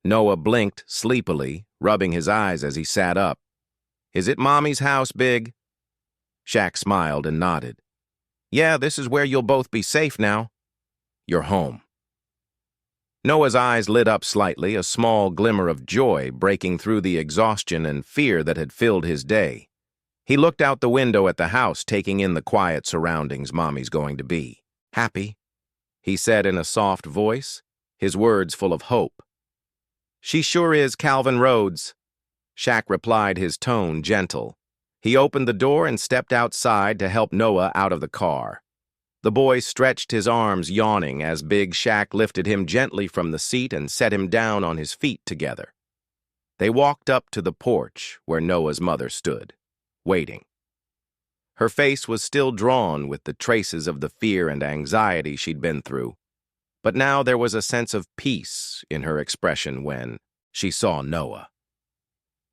Noah blinked sleepily, rubbing his eyes as he sat up. "Is it Mommy's house, Big?" Shaq smiled and nodded. "Yeah, this is where you'll both be safe now. You're home." Noah's eyes lit up slightly, a small glimmer of joy breaking through the exhaustion and fear that had filled his day. He looked out the window at the house, taking in the quiet surroundings Mommy's going to be. "Happy?" he said in a soft voice, his words full of hope. "She sure is, Calvin Rhodes," Shaq replied, his tone gentle. He opened the door and stepped outside to help Noah out of the car. The boy stretched his arms, yawning, as Big Shack lifted him gently from the seat and set him down on his feet together. They walked up to the porch where Noah's mother stood, waiting. Her face was still drawn with the traces of the fear and anxiety she'd been through, but now there was a sense of peace in her expression when she saw Noah.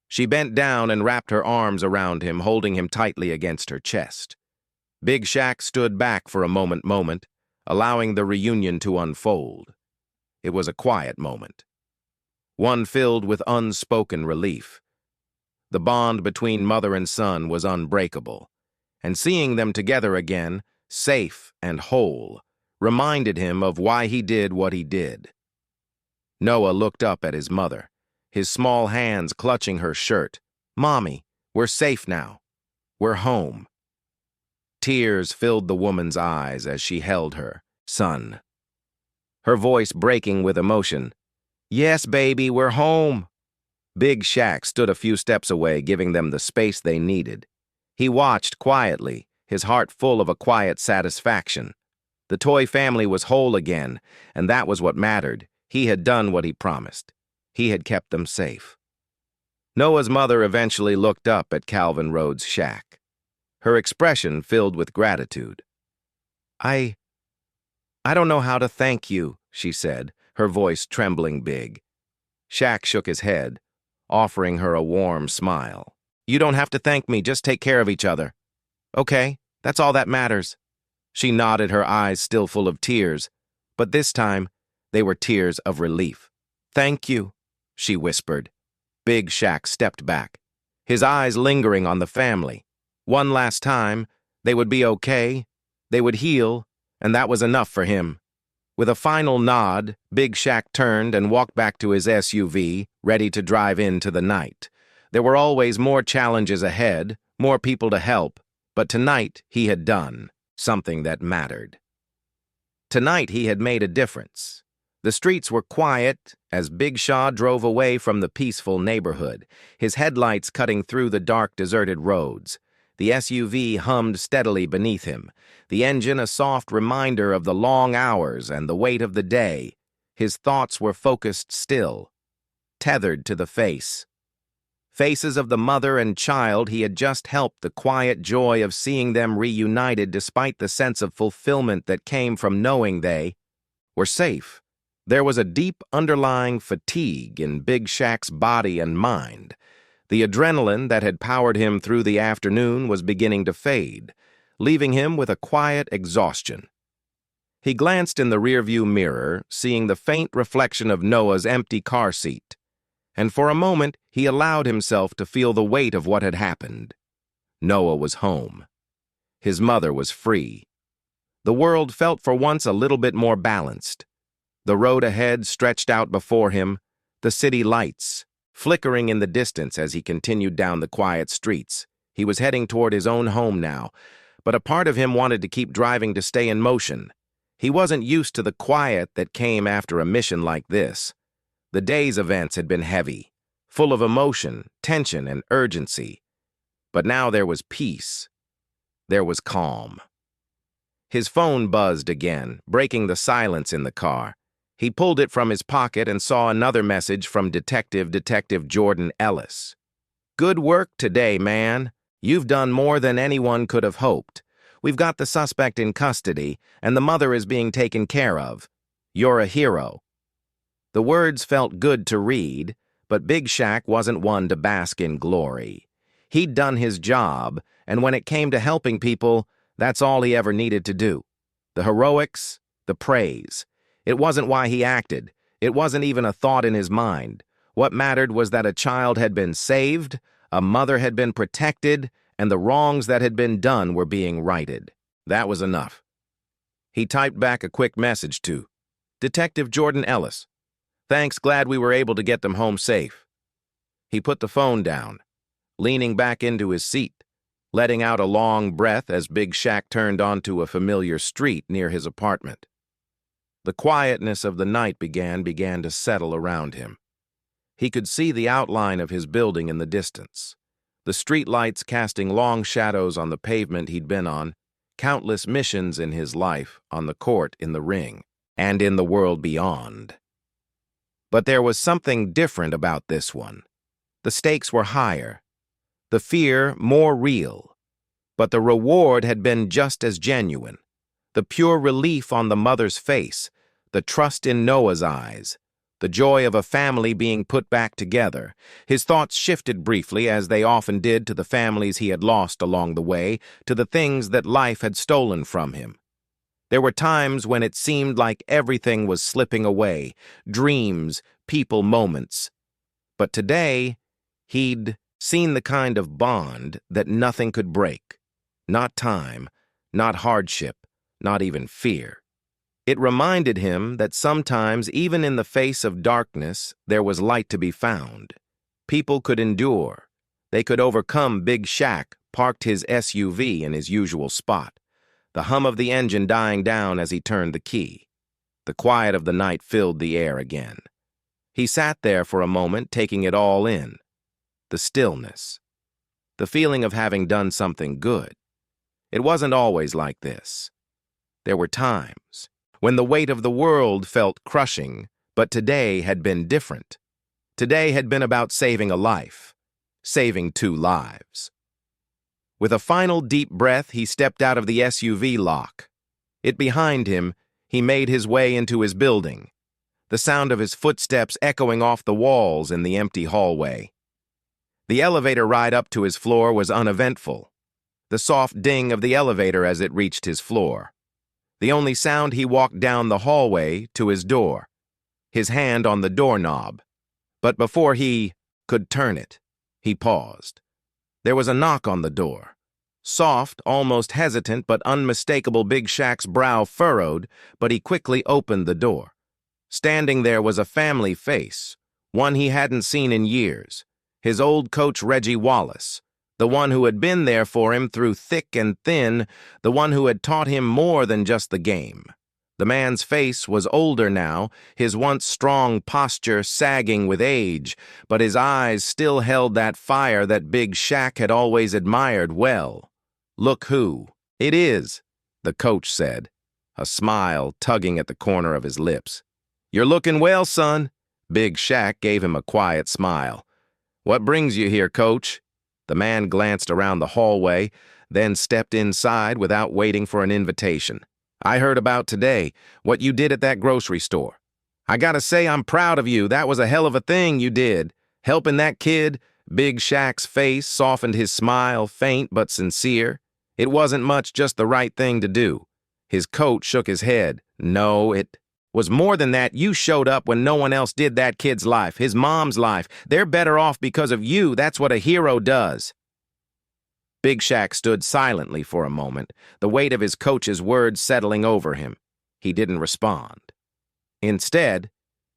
She bent down and wrapped her arms around him, holding him tightly against her chest. Big Shack stood back for a moment, allowing the reunion to unfold. It was a quiet moment, one filled with unspoken relief. The bond between mother and son was unbreakable, and seeing them together again, safe and whole, reminded him of why he did what he did. Noah looked up at his mother, his small hands clutching her shirt. "Mommy, we're safe now. We're home." Tears filled the woman's eyes as she held her son, her voice breaking with emotion. "Yes, baby, we're home." Big Shack stood a few steps away, giving them the space they needed. He watched quietly, his heart full of a quiet satisfaction. The toy family was whole again, and that was what mattered. He had done what he promised. He had kept them safe. Noah's mother eventually looked up at Calvin Rhodes' shack, her expression filled with gratitude. I don't know how to thank you," she said, her voice trembling big. Shaq shook his head, offering her a warm smile. "You don't have to thank me, just take care of each other." "Okay, that's all that matters." She nodded, her eyes still full of tears, but this time they were tears of relief. "Thank you," she whispered. Big Shaq stepped back, his eyes lingering on the family. One last time, they would be okay, they would heal, and that was enough for him. With a final nod, Big Shack turned and walked back to his SUV, ready to drive into the night. There were always more challenges ahead, more people to help, but tonight he had done something that mattered. Tonight he had made a difference. The streets were quiet as Big Shaw drove away from the peaceful neighborhood, his headlights cutting through the dark, deserted roads. The SUV hummed steadily beneath him, the engine a soft reminder of the long hours and the weight of the day. His thoughts were focused still, tethered to the faces of the mother and child he had just helped, the quiet joy of seeing them reunited despite the sense of fulfillment that came from knowing they were safe. There was a deep underlying fatigue in Big Shack's body and mind. The adrenaline that had powered him through the afternoon was beginning to fade, leaving him with a quiet exhaustion. He glanced in the rearview mirror, seeing the faint reflection of Noah's empty car seat, and for a moment he allowed himself to feel the weight of what had happened. Noah was home. His mother was free. The world felt for once a little bit more balanced. The road ahead stretched out before him, the city lights flickering in the distance as he continued down the quiet streets. He was heading toward his own home now, but a part of him wanted to keep driving to stay in motion. He wasn't used to the quiet that came after a mission like this. The day's events had been heavy, full of emotion, tension, and urgency. But now there was peace. There was calm. His phone buzzed again, breaking the silence in the car. He pulled it from his pocket and saw another message from Detective Jordan Ellis. "Good work today, man. You've done more than anyone could have hoped. We've got the suspect in custody, and the mother is being taken care of. You're a hero." The words felt good to read, but Big Shaq wasn't one to bask in glory. He'd done his job, and when it came to helping people, that's all he ever needed to do. The heroics, the praise. It wasn't why he acted. It wasn't even a thought in his mind. What mattered was that a child had been saved, a mother had been protected, and the wrongs that had been done were being righted. That was enough. He typed back a quick message to Detective Jordan Ellis. "Thanks, glad we were able to get them home safe." He put the phone down, leaning back into his seat, letting out a long breath as Big Shaq turned onto a familiar street near his apartment. The quietness of the night began to settle around him. He could see the outline of his building in the distance, the streetlights casting long shadows on the pavement he'd been on, countless missions in his life on the court in the ring, and in the world beyond. But there was something different about this one. The stakes were higher, the fear more real, but the reward had been just as genuine. The pure relief on the mother's face, the trust in Noah's eyes, the joy of a family being put back together. His thoughts shifted briefly, as they often did, to the families he had lost along the way, to the things that life had stolen from him. There were times when it seemed like everything was slipping away, dreams, people, moments. But today, he'd seen the kind of bond that nothing could break. Not time, not hardship, not even fear. It reminded him that sometimes, even in the face of darkness, there was light to be found. People could endure. They could overcome. Big Shaq parked his SUV in his usual spot, the hum of the engine dying down as he turned the key. The quiet of the night filled the air again. He sat there for a moment, taking it all in. The stillness. The feeling of having done something good. It wasn't always like this. There were times when the weight of the world felt crushing, but today had been different. Today had been about saving a life, saving 2 lives. With a final deep breath, he stepped out of the SUV lock. It behind him, he made his way into his building, the sound of his footsteps echoing off the walls in the empty hallway. The elevator ride up to his floor was uneventful, the soft ding of the elevator as it reached his floor. The only sound, he walked down the hallway to his door, his hand on the doorknob. But before he could turn it, he paused. There was a knock on the door. Soft, almost hesitant, but unmistakable. Big Shaq's brow furrowed, but he quickly opened the door. Standing there was a family face, one he hadn't seen in years. His old coach Reggie Wallace, the one who had been there for him through thick and thin, the one who had taught him more than just the game. The man's face was older now, his once strong posture sagging with age, but his eyes still held that fire that Big Shaq had always admired well. "Look who it is," the coach said, a smile tugging at the corner of his lips. "You're looking well, son." Big Shaq gave him a quiet smile. "What brings you here, coach?" The man glanced around the hallway, then stepped inside without waiting for an invitation. "I heard about today, what you did at that grocery store. I gotta say I'm proud of you. That was a hell of a thing you did. Helping that kid." Big Shaq's face softened, his smile faint but sincere. "It wasn't much, just the right thing to do." His coach shook his head. "No, it was more than that. You showed up when no one else did. That kid's life, his mom's life. They're better off because of you. That's what a hero does." Big Shaq stood silently for a moment, the weight of his coach's words settling over him. He didn't respond. Instead,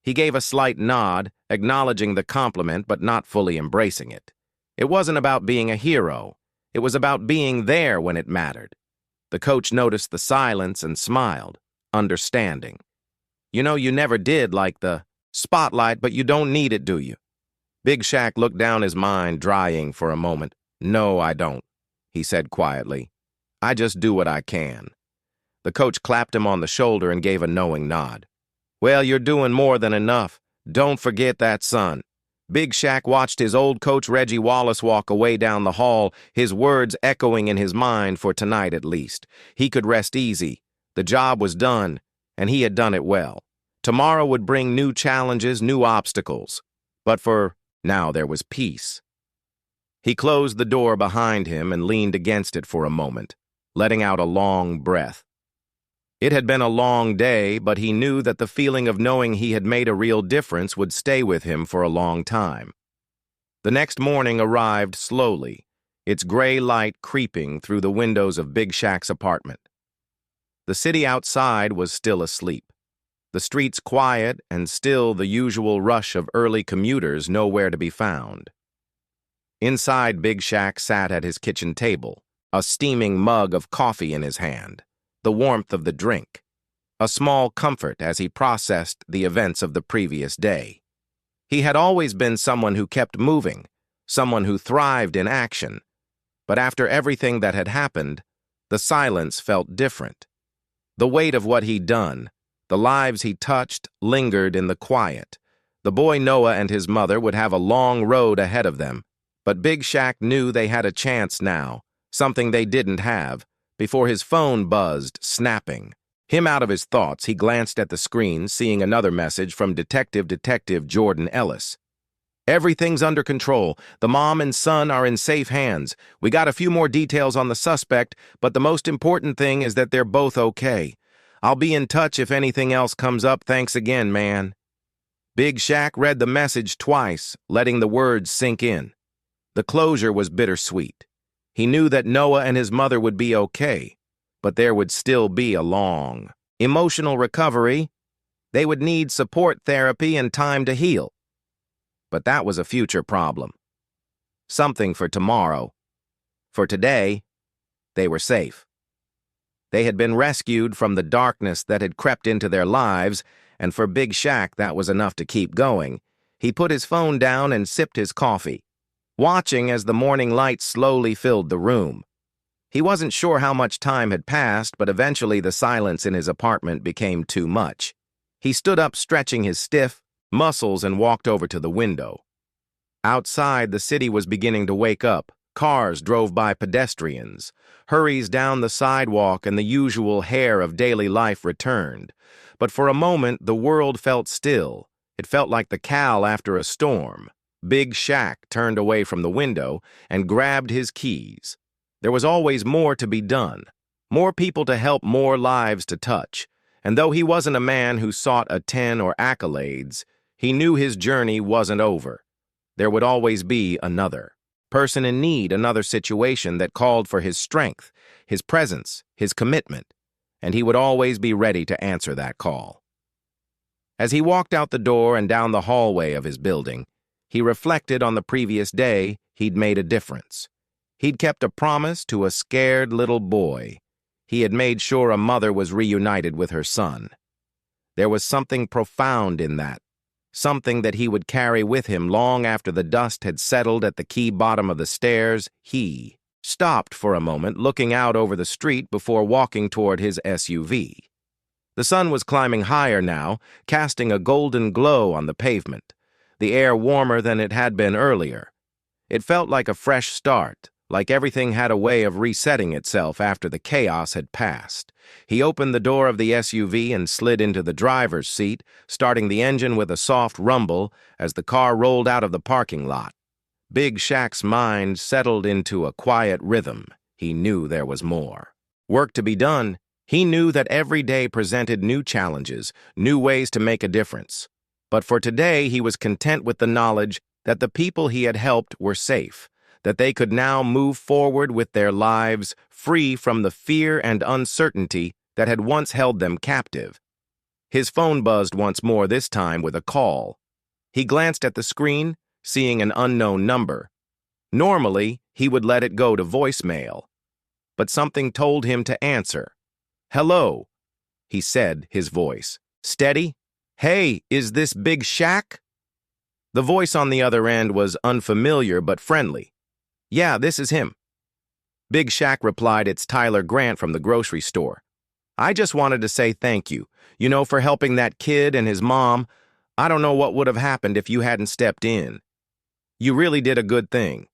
he gave a slight nod, acknowledging the compliment but not fully embracing it. It wasn't about being a hero. It was about being there when it mattered. The coach noticed the silence and smiled, understanding. "You know, you never did like the Spotlight, but you don't need it, do you? Big Shaq looked down, his mind drying for a moment. No, I don't, he said quietly. I just do what I can. The coach clapped him on the shoulder and gave a knowing nod. Well, you're doing more than enough. Don't forget that, son. Big Shaq watched his old coach Reggie Wallace walk away down the hall, his words echoing in his mind for tonight at least. He could rest easy. The job was done, and he had done it well. Tomorrow would bring new challenges, new obstacles. But for now there was peace. He closed the door behind him and leaned against it for a moment, letting out a long breath. It had been a long day, but he knew that the feeling of knowing he had made a real difference would stay with him for a long time. The next morning arrived slowly, its gray light creeping through the windows of Big Shaq's apartment. The city outside was still asleep, the streets quiet and still the usual rush of early commuters nowhere to be found. Inside, Big Shaq sat at his kitchen table, a steaming mug of coffee in his hand. The warmth of the drink, a small comfort as he processed the events of the previous day. He had always been someone who kept moving, someone who thrived in action. But after everything that had happened, the silence felt different. The weight of what he'd done, the lives he touched, lingered in the quiet. The boy Noah and his mother would have a long road ahead of them, but Big Shaq knew they had a chance now, something they didn't have, before his phone buzzed, snapping. Him out of his thoughts, he glanced at the screen, seeing another message from Detective Jordan Ellis. Everything's under control. The mom and son are in safe hands. We got a few more details on the suspect, but the most important thing is that they're both okay. I'll be in touch if anything else comes up. Thanks again, man. Big Shaq read the message twice, letting the words sink in. The closure was bittersweet. He knew that Noah and his mother would be okay, but there would still be a long, emotional recovery. They would need support therapy and time to heal. But that was a future problem. Something for tomorrow. For today, they were safe. They had been rescued from the darkness that had crept into their lives, and for Big Shaq that was enough to keep going. He put his phone down and sipped his coffee, watching as the morning light slowly filled the room. He wasn't sure how much time had passed, but eventually the silence in his apartment became too much. He stood up, stretching his stiff muscles, and walked over to the window. Outside, the city was beginning to wake up. Cars drove by pedestrians. Hurries down the sidewalk and the usual hare of daily life returned. But for a moment, the world felt still. It felt like the cal after a storm. Big Shaq turned away from the window and grabbed his keys. There was always more to be done, more people to help, more lives to touch. And though he wasn't a man who sought attention or accolades, he knew his journey wasn't over. There would always be another person in need, another situation that called for his strength, his presence, his commitment, and he would always be ready to answer that call. As he walked out the door and down the hallway of his building, he reflected on the previous day. He'd made a difference. He'd kept a promise to a scared little boy. He had made sure a mother was reunited with her son. There was something profound in that, something that he would carry with him long after the dust had settled at the key bottom of the stairs. He stopped for a moment, looking out over the street before walking toward his SUV. The sun was climbing higher now, casting a golden glow on the pavement, the air warmer than it had been earlier. It felt like a fresh start, like everything had a way of resetting itself after the chaos had passed. He opened the door of the SUV and slid into the driver's seat, starting the engine with a soft rumble as the car rolled out of the parking lot. Big Shaq's mind settled into a quiet rhythm. He knew there was more work to be done. He knew that every day presented new challenges, new ways to make a difference. But for today, he was content with the knowledge that the people he had helped were safe, that they could now move forward with their lives free from the fear and uncertainty that had once held them captive. His phone buzzed once more, this time with a call. He glanced at the screen, seeing an unknown number. Normally, he would let it go to voicemail, but something told him to answer. "Hello," he said, his voice steady, "Hey, is this Big Shaq?" The voice on the other end was unfamiliar but friendly. "Yeah, this is him." Big Shaq replied, "It's Tyler Grant from the grocery store. I just wanted to say thank you, for helping that kid and his mom. I don't know what would have happened if you hadn't stepped in. You really did a good thing."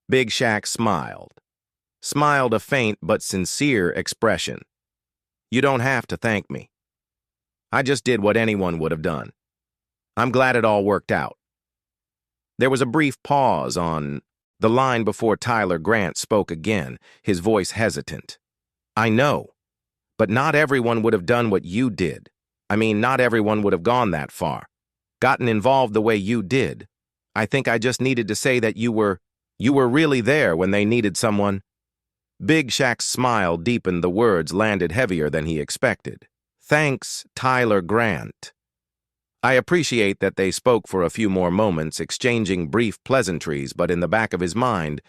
Big Shaq smiled a faint but sincere expression. "You don't have to thank me. I just did what anyone would have done. I'm glad it all worked out." There was a brief pause on the line before Tyler Grant spoke again, his voice hesitant. "I know, but not everyone would have done what you did. I mean, not everyone would have gone that far, gotten involved the way you did. I think I just needed to say that you were really there when they needed someone." Big Shaq's smile deepened. The words landed heavier than he expected. "Thanks, Tyler Grant." I appreciate that they spoke for a few more moments, exchanging brief pleasantries, but in the back of his mind,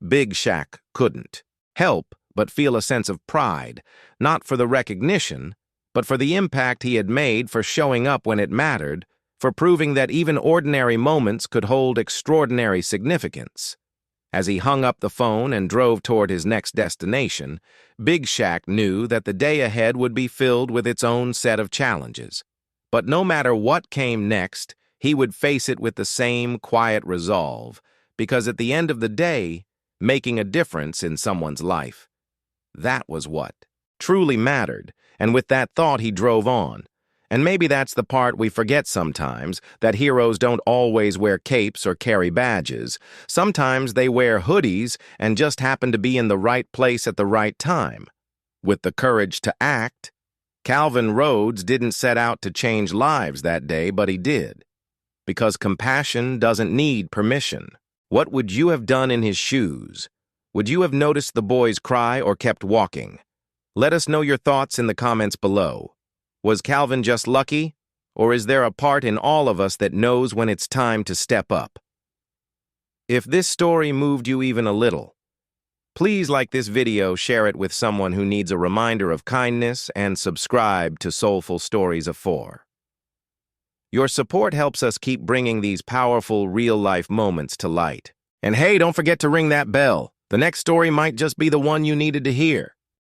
Big Shaq couldn't help but feel a sense of pride, not for the recognition, but for the impact he had made, for showing up when it mattered, for proving that even ordinary moments could hold extraordinary significance. As he hung up the phone and drove toward his next destination, Big Shaq knew that the day ahead would be filled with its own set of challenges. But no matter what came next, he would face it with the same quiet resolve, because at the end of the day, making a difference in someone's life, that was what truly mattered, and with that thought he drove on. And maybe that's the part we forget sometimes, that heroes don't always wear capes or carry badges. Sometimes they wear hoodies and just happen to be in the right place at the right time. With the courage to act, Calvin Rhodes didn't set out to change lives that day, but he did. Because compassion doesn't need permission. What would you have done in his shoes? Would you have noticed the boy's cry or kept walking? Let us know your thoughts in the comments below. Was Calvin just lucky, or is there a part in all of us that knows when it's time to step up? If this story moved you even a little, please like this video, share it with someone who needs a reminder of kindness, and subscribe to Soulful Stories of 4. Your support helps us keep bringing these powerful, real-life moments to light. And hey, don't forget to ring that bell. The next story might just be the one you needed to hear.